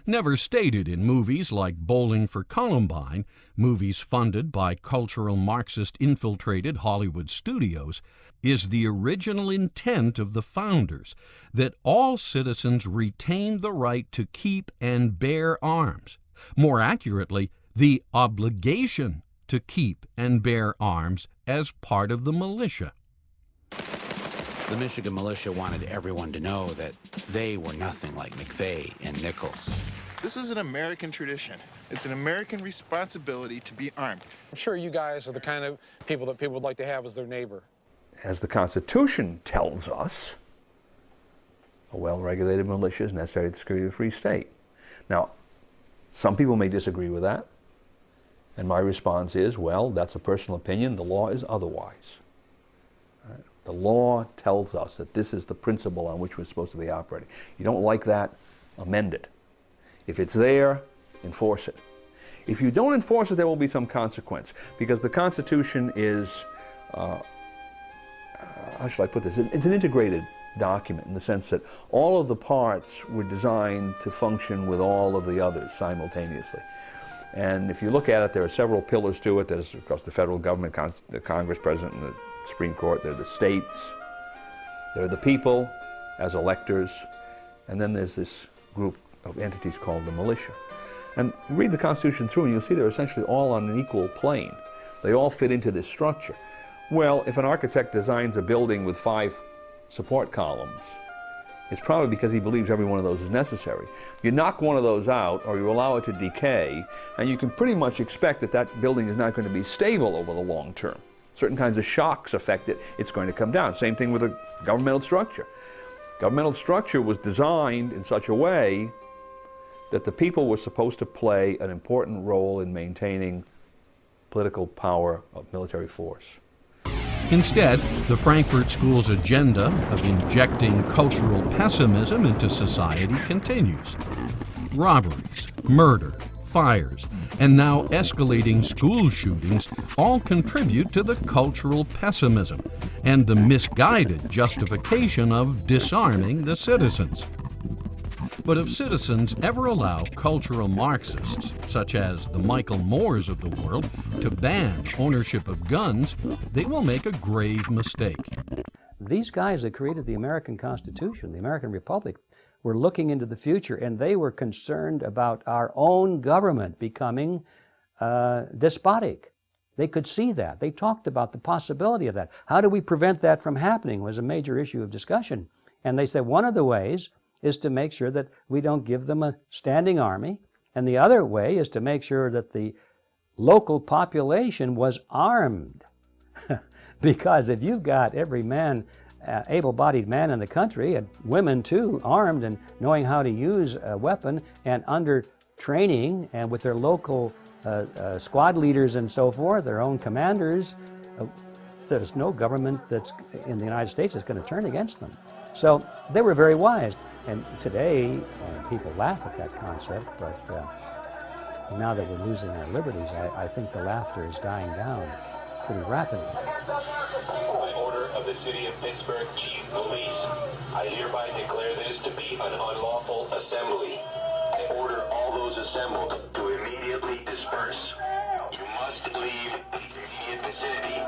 Never stated in movies like Bowling for Columbine, movies funded by cultural Marxist-infiltrated Hollywood studios, is the original intent of the founders that all citizens retain the right to keep and bear arms. More accurately, the obligation to keep and bear arms as part of the militia. The Michigan militia wanted everyone to know that they were nothing like McVeigh and Nichols. This is an American tradition. It's an American responsibility to be armed. I'm sure you guys are the kind of people that people would like to have as their neighbor. As the Constitution tells us, a well-regulated militia is necessary to the security of a free state. Now, some people may disagree with that, and my response is, well, that's a personal opinion. The law is otherwise. Right? The law tells us that this is the principle on which we're supposed to be operating. You don't like that, amend it. If it's there, enforce it. If you don't enforce it, there will be some consequence, because the Constitution is, how shall I put this? It's an integrated document in the sense that all of the parts were designed to function with all of the others simultaneously. And if you look at it, there are several pillars to it. There's, of course, the federal government, the Congress, President, and the Supreme Court. There are the states. There are the people as electors. And then there's this group of entities called the militia. And you read the Constitution through and you'll see they're essentially all on an equal plane. They all fit into this structure. Well, if an architect designs a building with 5 support columns, it's probably because he believes every one of those is necessary. You knock one of those out, or you allow it to decay, and you can pretty much expect that that building is not going to be stable over the long term. Certain kinds of shocks affect it, it's going to come down. Same thing with a governmental structure. Governmental structure was designed in such a way that the people were supposed to play an important role in maintaining political power of military force. Instead, the Frankfurt School's agenda of injecting cultural pessimism into society continues. Robberies, murder, fires, and now escalating school shootings all contribute to the cultural pessimism and the misguided justification of disarming the citizens. But if citizens ever allow cultural Marxists, such as the Michael Moores of the world, to ban ownership of guns, they will make a grave mistake. These guys that created the American Constitution, the American Republic, were looking into the future, and they were concerned about our own government becoming despotic. They could see that. They talked about the possibility of that. How do we prevent that from happening was a major issue of discussion. And they said one of the ways is to make sure that we don't give them a standing army, and the other way is to make sure that the local population was armed. Because if you've got every man, able-bodied man in the country, and women too, armed and knowing how to use a weapon and under training and with their local squad leaders and so forth, their own commanders, there's no government that's in the United States that's going to turn against them. So they were very wise. And today, people laugh at that concept, but now that we're losing our liberties, I think the laughter is dying down pretty rapidly. By order of the City of Pittsburgh Chief Police, I hereby declare this to be an unlawful assembly. I order all those assembled to immediately disperse. You must leave the immediate vicinity.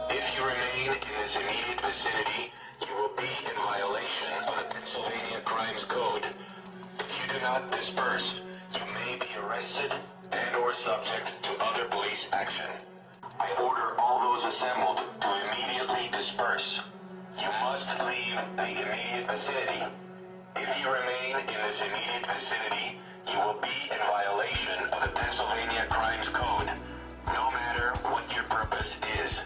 If you remain in this immediate vicinity, you will be in violation of the Pennsylvania Crimes Code. If you do not disperse, you may be arrested and/or subject to other police action. I order all those assembled to immediately disperse. You must leave the immediate vicinity. If you remain in this immediate vicinity, you will be in violation of the Pennsylvania Crimes Code, no matter what your purpose is.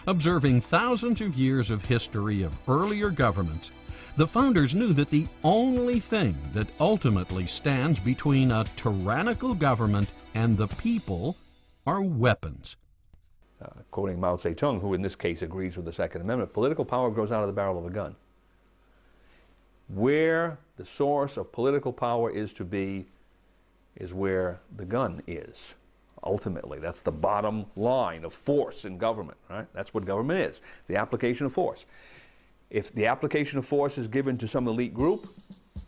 Observing thousands of years of history of earlier governments, the founders knew that the only thing that ultimately stands between a tyrannical government and the people are weapons. Quoting Mao Zedong, who in this case agrees with the Second Amendment, political power grows out of the barrel of a gun. Where the source of political power is to be is where the gun is. Ultimately, that's the bottom line of force in government, right? That's what government is, the application of force. If the application of force is given to some elite group,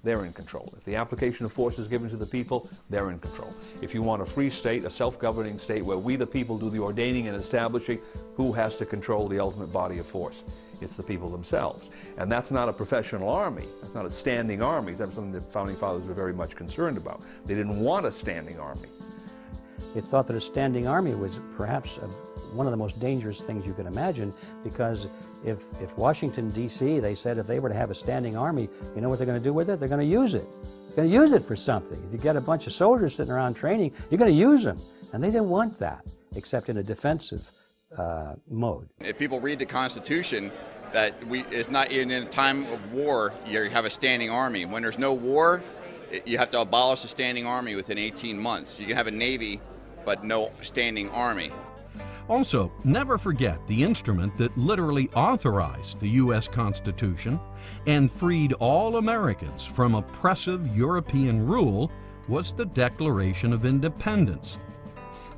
they're in control. If the application of force is given to the people, they're in control. If you want a free state, a self-governing state where we the people do the ordaining and establishing, who has to control the ultimate body of force? It's the people themselves. And that's not a professional army. That's not a standing army. That's something the Founding Fathers were very much concerned about. They didn't want a standing army. They thought that a standing army was perhaps one of the most dangerous things you can imagine, because if Washington, D.C., they said if they were to have a standing army, you know what they're going to do with it? They're going to use it. They're going to use it for something. If you get a bunch of soldiers sitting around training, you're going to use them. And they didn't want that, except in a defensive mode. If people read the Constitution, that it's not in a time of war you have a standing army. When there's no war, you have to abolish a standing army within 18 months. You can have a navy, but no standing army. Also, never forget the instrument that literally authorized the U.S. Constitution and freed all Americans from oppressive European rule was the Declaration of Independence.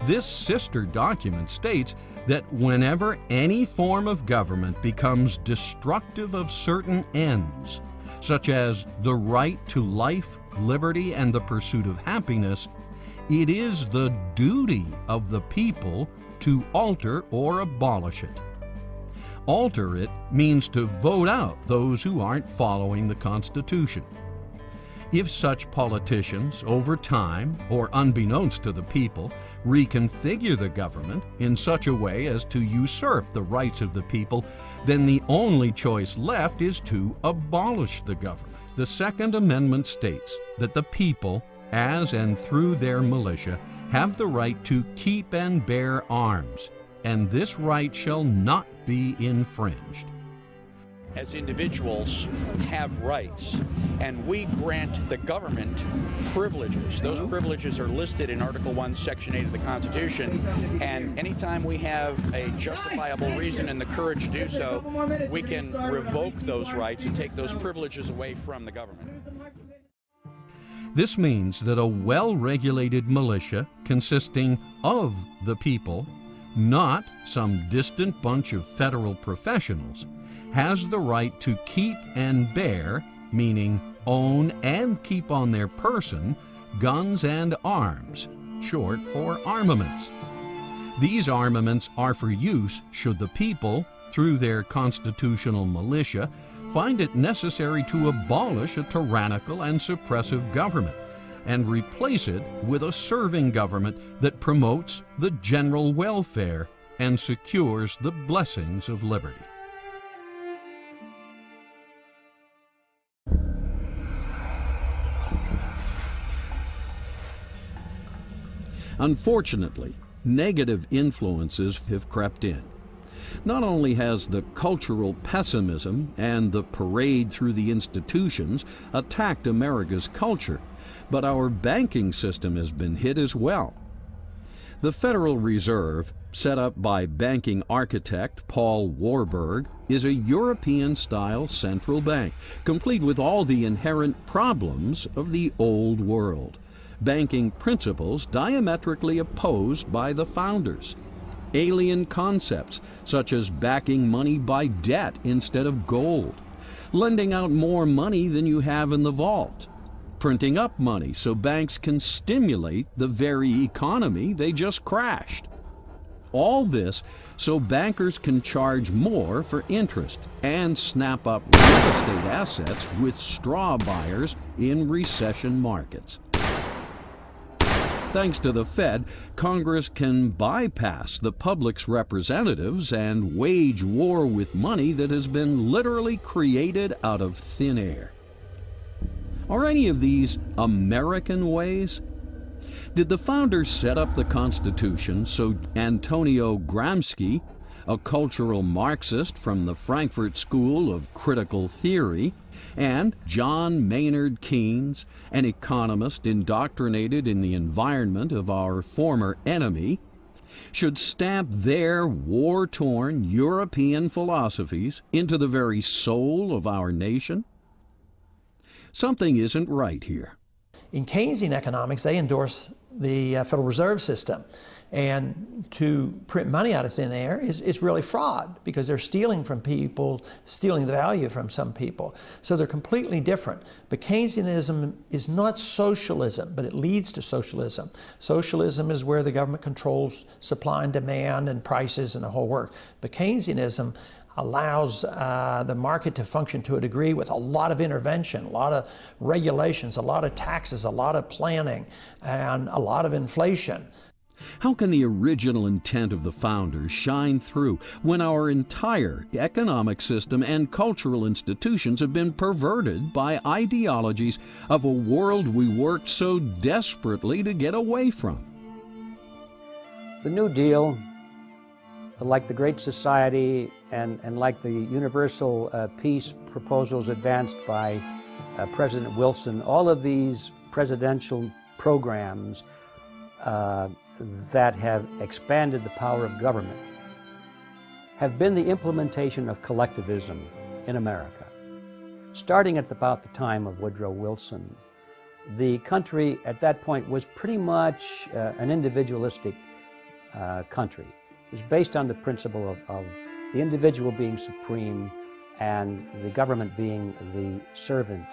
This sister document states that whenever any form of government becomes destructive of certain ends, such as the right to life, liberty, and the pursuit of happiness, it is the duty of the people to alter or abolish it. Alter it means to vote out those who aren't following the Constitution. If such politicians, over time, or unbeknownst to the people, reconfigure the government in such a way as to usurp the rights of the people, then the only choice left is to abolish the government. The Second Amendment states that the people, as and through their militia, have the right to keep and bear arms, and this right shall not be infringed. As individuals have rights, and we grant the government privileges. Those privileges are listed in Article 1, Section 8 of the Constitution, and anytime we have a justifiable reason and the courage to do so, we can revoke those rights and take those privileges away from the government. This means that a well-regulated militia consisting of the people, not some distant bunch of federal professionals, has the right to keep and bear, meaning own and keep on their person, guns and arms, short for armaments. These armaments are for use should the people, through their constitutional militia, find it necessary to abolish a tyrannical and suppressive government and replace it with a serving government that promotes the general welfare and secures the blessings of liberty. Unfortunately, negative influences have crept in. Not only has the cultural pessimism and the parade through the institutions attacked America's culture, but our banking system has been hit as well. The Federal Reserve, set up by banking architect Paul Warburg, is a European-style central bank, complete with all the inherent problems of the old world. Banking principles diametrically opposed by the founders. Alien concepts, such as backing money by debt instead of gold, lending out more money than you have in the vault, printing up money so banks can stimulate the very economy they just crashed. All this so bankers can charge more for interest and snap up real estate assets with straw buyers in recession markets. Thanks to the Fed, Congress can bypass the public's representatives and wage war with money that has been literally created out of thin air. Are any of these American ways? Did the founders set up the Constitution so Antonio Gramsci, a cultural Marxist from the Frankfurt School of Critical Theory, and John Maynard Keynes, an economist indoctrinated in the environment of our former enemy, should stamp their war-torn European philosophies into the very soul of our nation? Something isn't right here. In Keynesian economics, they endorse the Federal Reserve System. And to print money out of thin air is really fraud, because they're stealing from people, stealing the value from some people. So they're completely different. But Keynesianism is not socialism, but it leads to socialism. Socialism is where the government controls supply and demand and prices and the whole work. But Keynesianism allows the market to function to a degree with a lot of intervention, a lot of regulations, a lot of taxes, a lot of planning, and a lot of inflation. How can the original intent of the founders shine through when our entire economic system and cultural institutions have been perverted by ideologies of a world we worked so desperately to get away from? The New Deal, like the Great Society and like the universal peace proposals advanced by President Wilson, all of these presidential programs that have expanded the power of government have been the implementation of collectivism in America. Starting at about the time of Woodrow Wilson, the country at that point was pretty much an individualistic country. It was based on the principle of the individual being supreme and the government being the servant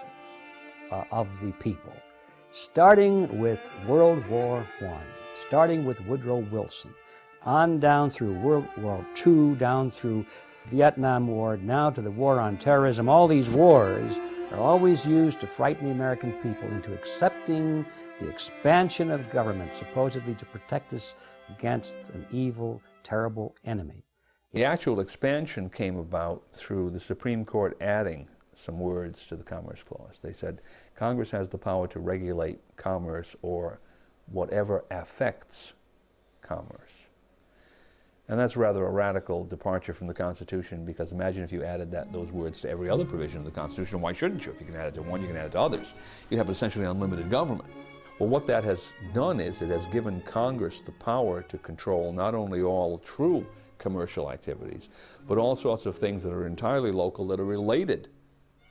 of the people. Starting with World War I, starting with Woodrow Wilson, on down through World War II, down through Vietnam War, now to the war on terrorism. All these wars are always used to frighten the American people into accepting the expansion of government, supposedly to protect us against an evil, terrible enemy. The actual expansion came about through the Supreme Court adding some words to the Commerce Clause. They said Congress has the power to regulate commerce or whatever affects commerce. And that's rather a radical departure from the Constitution, because imagine if you added those words to every other provision of the Constitution. Why shouldn't you? If you can add it to one, you can add it to others. You'd have essentially unlimited government. Well, what that has done is it has given Congress the power to control not only all true commercial activities, but all sorts of things that are entirely local that are related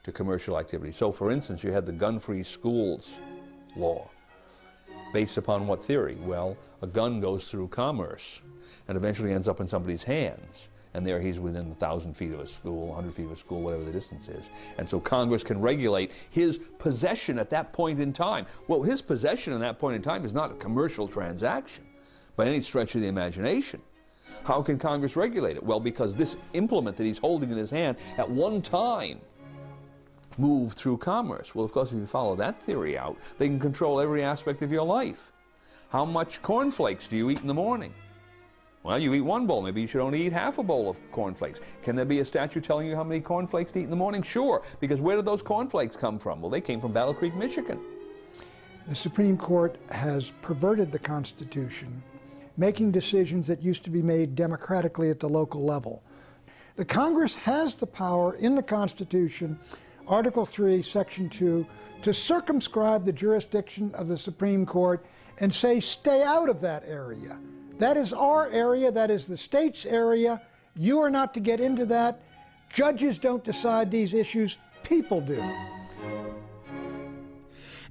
to commercial activity. So, for instance, you had the gun-free schools law. Based upon what theory? Well, a gun goes through commerce and eventually ends up in somebody's hands. And there he's within 1,000 feet of a school, 100 feet of a school, whatever the distance is. And so Congress can regulate his possession at that point in time. Well, his possession at that point in time is not a commercial transaction by any stretch of the imagination. How can Congress regulate it? Well, because this implement that he's holding in his hand at one time moved through commerce. Well, of course, if you follow that theory out, they can control every aspect of your life. How much cornflakes do you eat in the morning? Well, you eat one bowl. Maybe you should only eat half a bowl of cornflakes. Can there be a statute telling you how many cornflakes to eat in the morning? Sure, because where did those cornflakes come from? Well, they came from Battle Creek, Michigan. The Supreme Court has perverted the Constitution, making decisions that used to be made democratically at the local level. The Congress has the power in the Constitution, Article 3, Section 2, to circumscribe the jurisdiction of the Supreme Court and say, stay out of that area. That is our area, that is the state's area. You are not to get into that. Judges don't decide these issues, people do.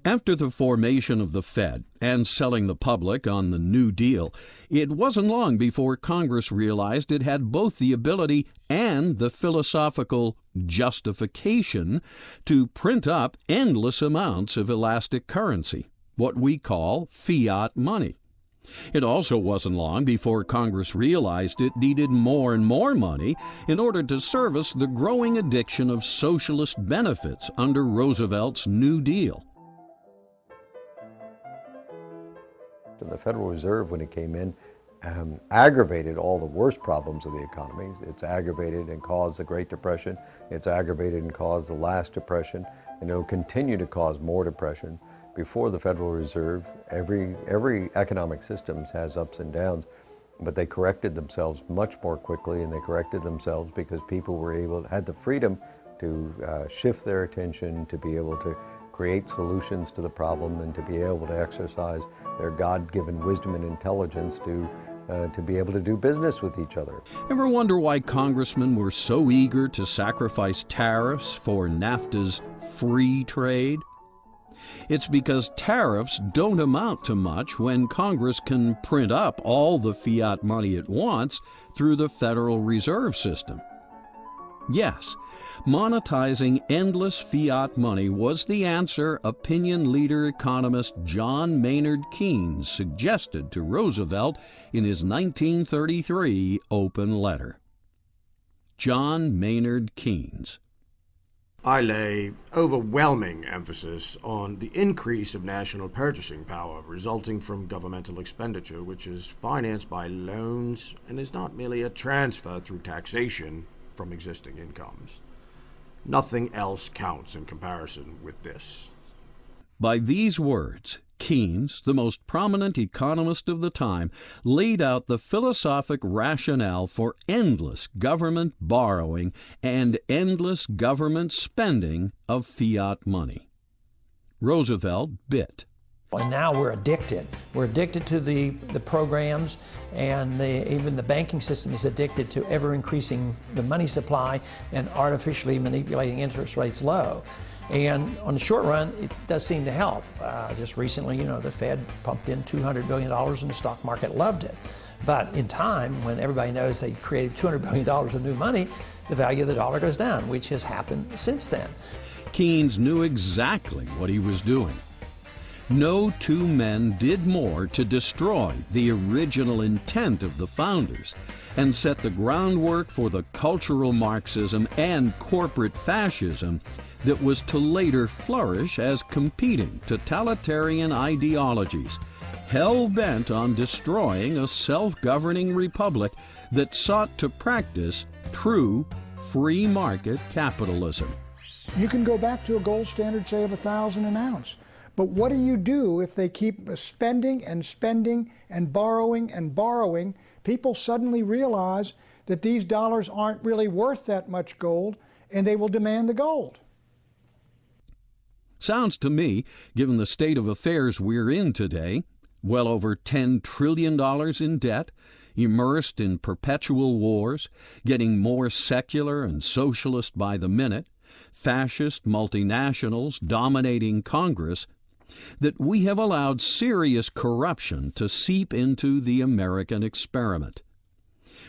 After the formation of the Fed and selling the public on the New Deal, it wasn't long before Congress realized it had both the ability and the philosophical justification to print up endless amounts of elastic currency, what we call fiat money. It also wasn't long before Congress realized it needed more and more money in order to service the growing addiction of socialist benefits under Roosevelt's New Deal. The Federal Reserve, when it came in, aggravated all the worst problems of the economy. It's aggravated and caused the Great Depression. It's aggravated and caused the last depression, and it'll continue to cause more depression. Before the Federal Reserve, every economic system has ups and downs, but they corrected themselves much more quickly, and they corrected themselves because people had the freedom to shift their attention, to be able to create solutions to the problem, and to be able to exercise their God-given wisdom and intelligence to be able to do business with each other. Ever wonder why congressmen were so eager to sacrifice tariffs for NAFTA's free trade? It's because tariffs don't amount to much when Congress can print up all the fiat money it wants through the Federal Reserve System. Yes, monetizing endless fiat money was the answer opinion leader economist John Maynard Keynes suggested to Roosevelt in his 1933 open letter. John Maynard Keynes. I lay overwhelming emphasis on the increase of national purchasing power resulting from governmental expenditure, which is financed by loans and is not merely a transfer through taxation from existing incomes. Nothing else counts in comparison with this. By these words, Keynes, the most prominent economist of the time, laid out the philosophic rationale for endless government borrowing and endless government spending of fiat money. Roosevelt bit. And now we're addicted. We're addicted to the programs, and even the banking system is addicted to ever increasing the money supply and artificially manipulating interest rates low. And on the short run, it does seem to help. Just recently, the Fed pumped in $200 billion and the stock market loved it. But in time, when everybody knows they created $200 billion of new money, the value of the dollar goes down, which has happened since then. Keynes knew exactly what he was doing. No two men did more to destroy the original intent of the founders and set the groundwork for the cultural Marxism and corporate fascism that was to later flourish as competing totalitarian ideologies, hell-bent on destroying a self-governing republic that sought to practice true free market capitalism. You can go back to a gold standard, say, of $1,000 an ounce. But what do you do if they keep spending and spending and borrowing and borrowing? People suddenly realize that these dollars aren't really worth that much gold, and they will demand the gold. Sounds to me, given the state of affairs we're in today, well over $10 trillion in debt, immersed in perpetual wars, getting more secular and socialist by the minute, fascist multinationals dominating Congress, that we have allowed serious corruption to seep into the American experiment.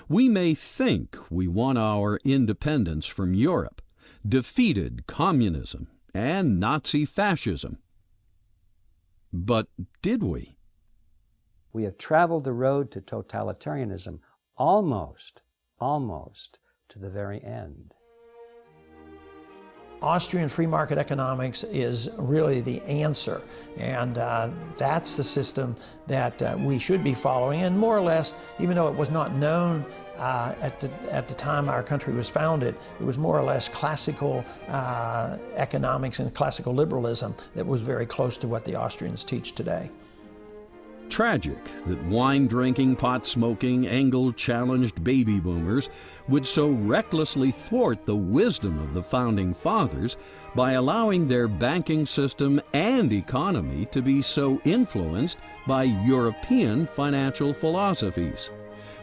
We may think we won our independence from Europe, defeated communism and Nazi fascism. But did we? We have traveled the road to totalitarianism almost to the very end. Austrian free market economics is really the answer, and that's the system that we should be following. And more or less, even though it was not known at the time our country was founded, it was more or less classical economics and classical liberalism that was very close to what the Austrians teach today. Tragic that wine-drinking, pot-smoking, angle-challenged baby boomers would so recklessly thwart the wisdom of the Founding Fathers by allowing their banking system and economy to be so influenced by European financial philosophies.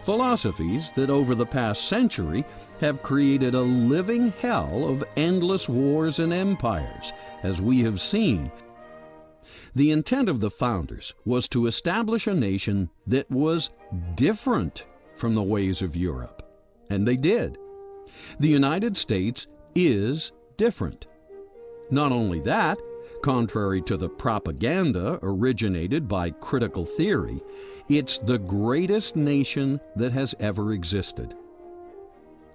Philosophies that over the past century have created a living hell of endless wars and empires, as we have seen. The intent of the founders was to establish a nation that was different from the ways of Europe. And they did. The United States is different. Not only that, contrary to the propaganda originated by critical theory, it's the greatest nation that has ever existed.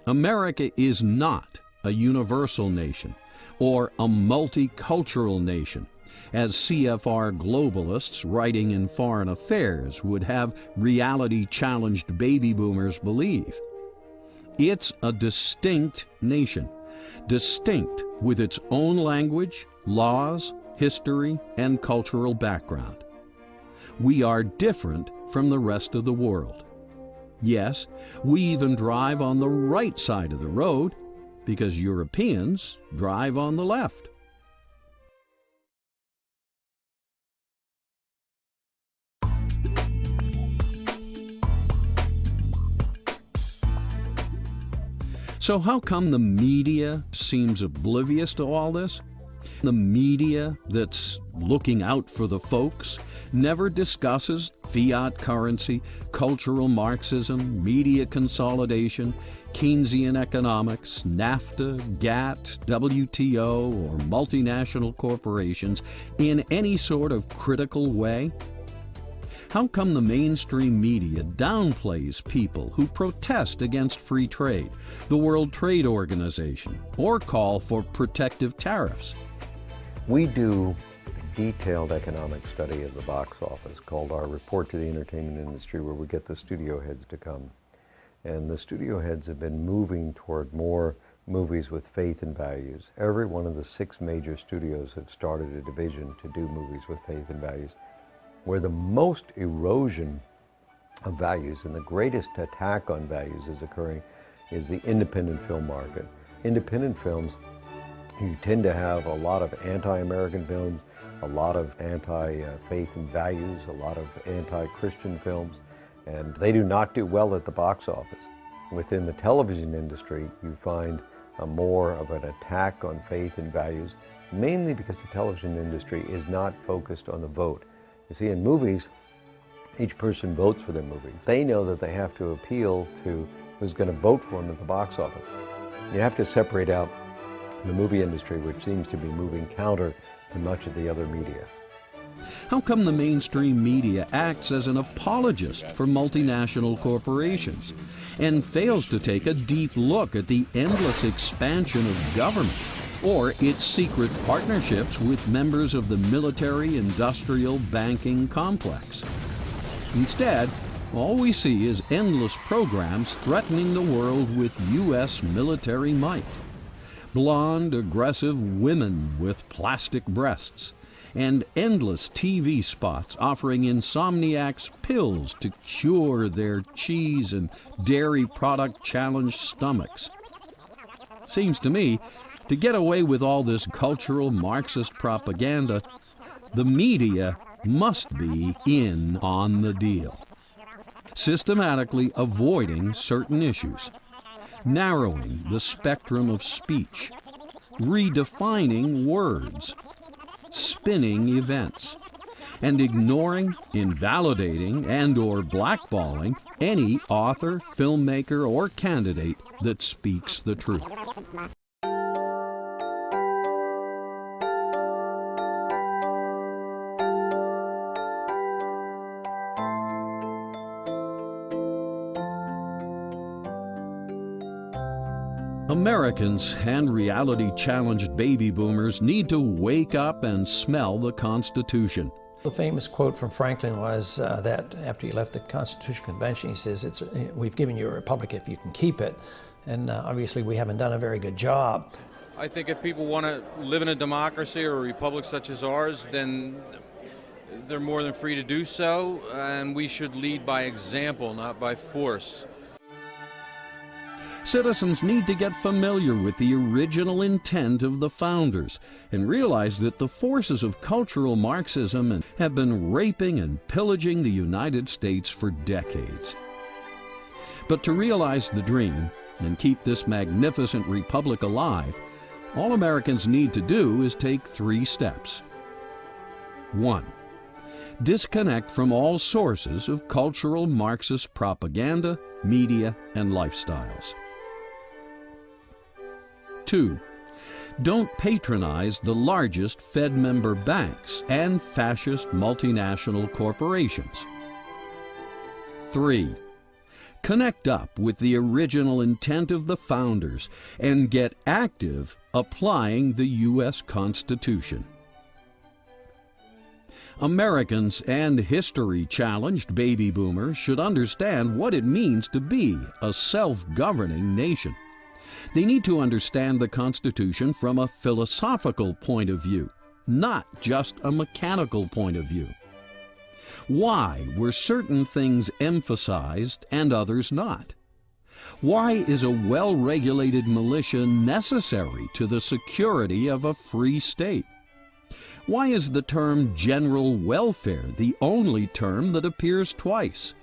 America is not a universal nation or a multicultural nation, as CFR globalists writing in Foreign Affairs would have reality-challenged baby boomers believe. It's a distinct nation, distinct with its own language, laws, history, and cultural background. We are different from the rest of the world. Yes, we even drive on the right side of the road because Europeans drive on the left. So how come the media seems oblivious to all this? The media that's looking out for the folks never discusses fiat currency, cultural Marxism, media consolidation, Keynesian economics, NAFTA, GATT, WTO, or multinational corporations in any sort of critical way? How come the mainstream media downplays people who protest against free trade, the World Trade Organization, or call for protective tariffs? We do a detailed economic study of the box office called our Report to the Entertainment Industry, where we get the studio heads to come. And the studio heads have been moving toward more movies with faith and values. Every one of the 6 major studios have started a division to do movies with faith and values. Where the most erosion of values and the greatest attack on values is occurring is the independent film market. Independent films, you tend to have a lot of anti-American films, a lot of anti-faith and values, a lot of anti-Christian films, and they do not do well at the box office. Within the television industry, you find more of an attack on faith and values, mainly because the television industry is not focused on the vote. You see, in movies, each person votes for their movie. They know that they have to appeal to who's going to vote for them at the box office. You have to separate out the movie industry, which seems to be moving counter to much of the other media. How come the mainstream media acts as an apologist for multinational corporations and fails to take a deep look at the endless expansion of government or its secret partnerships with members of the military-industrial banking complex? Instead, all we see is endless programs threatening the world with U.S. military might. Blonde, aggressive women with plastic breasts, and endless TV spots offering insomniacs pills to cure their cheese and dairy product challenged stomachs. Seems to me, to get away with all this cultural Marxist propaganda, the media must be in on the deal, systematically avoiding certain issues, narrowing the spectrum of speech, redefining words, spinning events, and ignoring, invalidating, and/or blackballing any author, filmmaker, or candidate that speaks the truth. Americans and reality-challenged baby boomers need to wake up and smell the Constitution. The famous quote from Franklin was that after he left the Constitutional Convention, he says, "We've given you a republic if you can keep it." And obviously we haven't done a very good job. I think if people want to live in a democracy or a republic such as ours, then they're more than free to do so, and we should lead by example, not by force. Citizens need to get familiar with the original intent of the founders and realize that the forces of cultural Marxism have been raping and pillaging the United States for decades. But to realize the dream and keep this magnificent republic alive, all Americans need to do is take 3 steps. 1. Disconnect from all sources of cultural Marxist propaganda, media, and lifestyles. 2. Don't patronize the largest Fed member banks and fascist multinational corporations. 3. Connect up with the original intent of the founders and get active applying the U.S. Constitution. Americans and history-challenged baby boomers should understand what it means to be a self-governing nation. They need to understand the Constitution from a philosophical point of view, not just a mechanical point of view. Why were certain things emphasized and others not? Why is a well-regulated militia necessary to the security of a free state? Why is the term general welfare the only term that appears twice?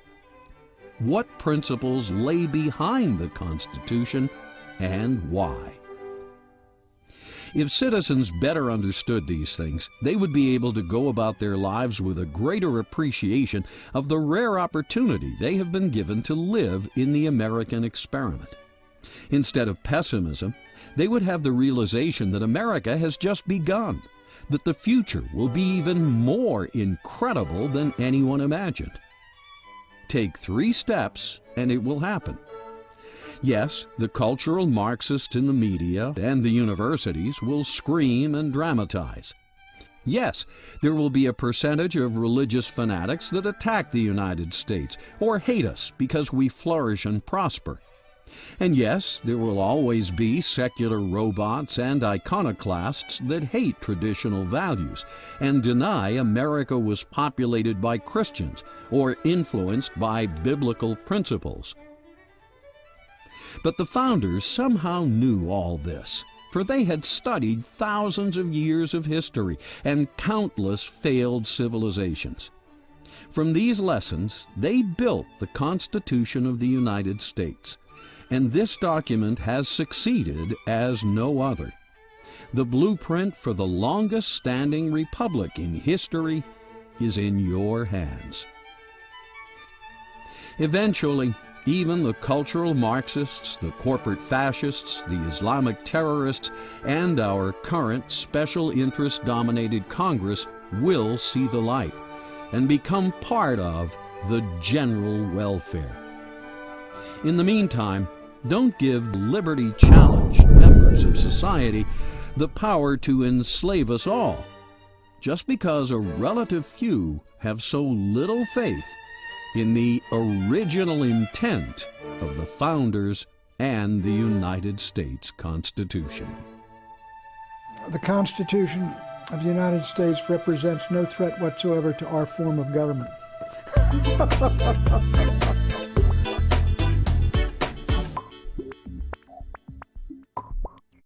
What principles lay behind the Constitution and why? If citizens better understood these things, they would be able to go about their lives with a greater appreciation of the rare opportunity they have been given to live in the American experiment. Instead of pessimism, they would have the realization that America has just begun, that the future will be even more incredible than anyone imagined. Take 3 steps and it will happen. Yes, the cultural Marxists in the media and the universities will scream and dramatize. Yes, there will be a percentage of religious fanatics that attack the United States or hate us because we flourish and prosper. And yes, there will always be secular robots and iconoclasts that hate traditional values and deny America was populated by Christians or influenced by biblical principles. But the founders somehow knew all this, for they had studied thousands of years of history and countless failed civilizations. From these lessons, they built the Constitution of the United States, and this document has succeeded as no other. The blueprint for the longest-standing republic in history is in your hands. Eventually, even the cultural Marxists, the corporate fascists, the Islamic terrorists, and our current special interest-dominated Congress will see the light and become part of the general welfare. In the meantime, don't give liberty-challenged members of society the power to enslave us all, just because a relative few have so little faith in the original intent of the founders and the United States Constitution. The Constitution of the United States represents no threat whatsoever to our form of government.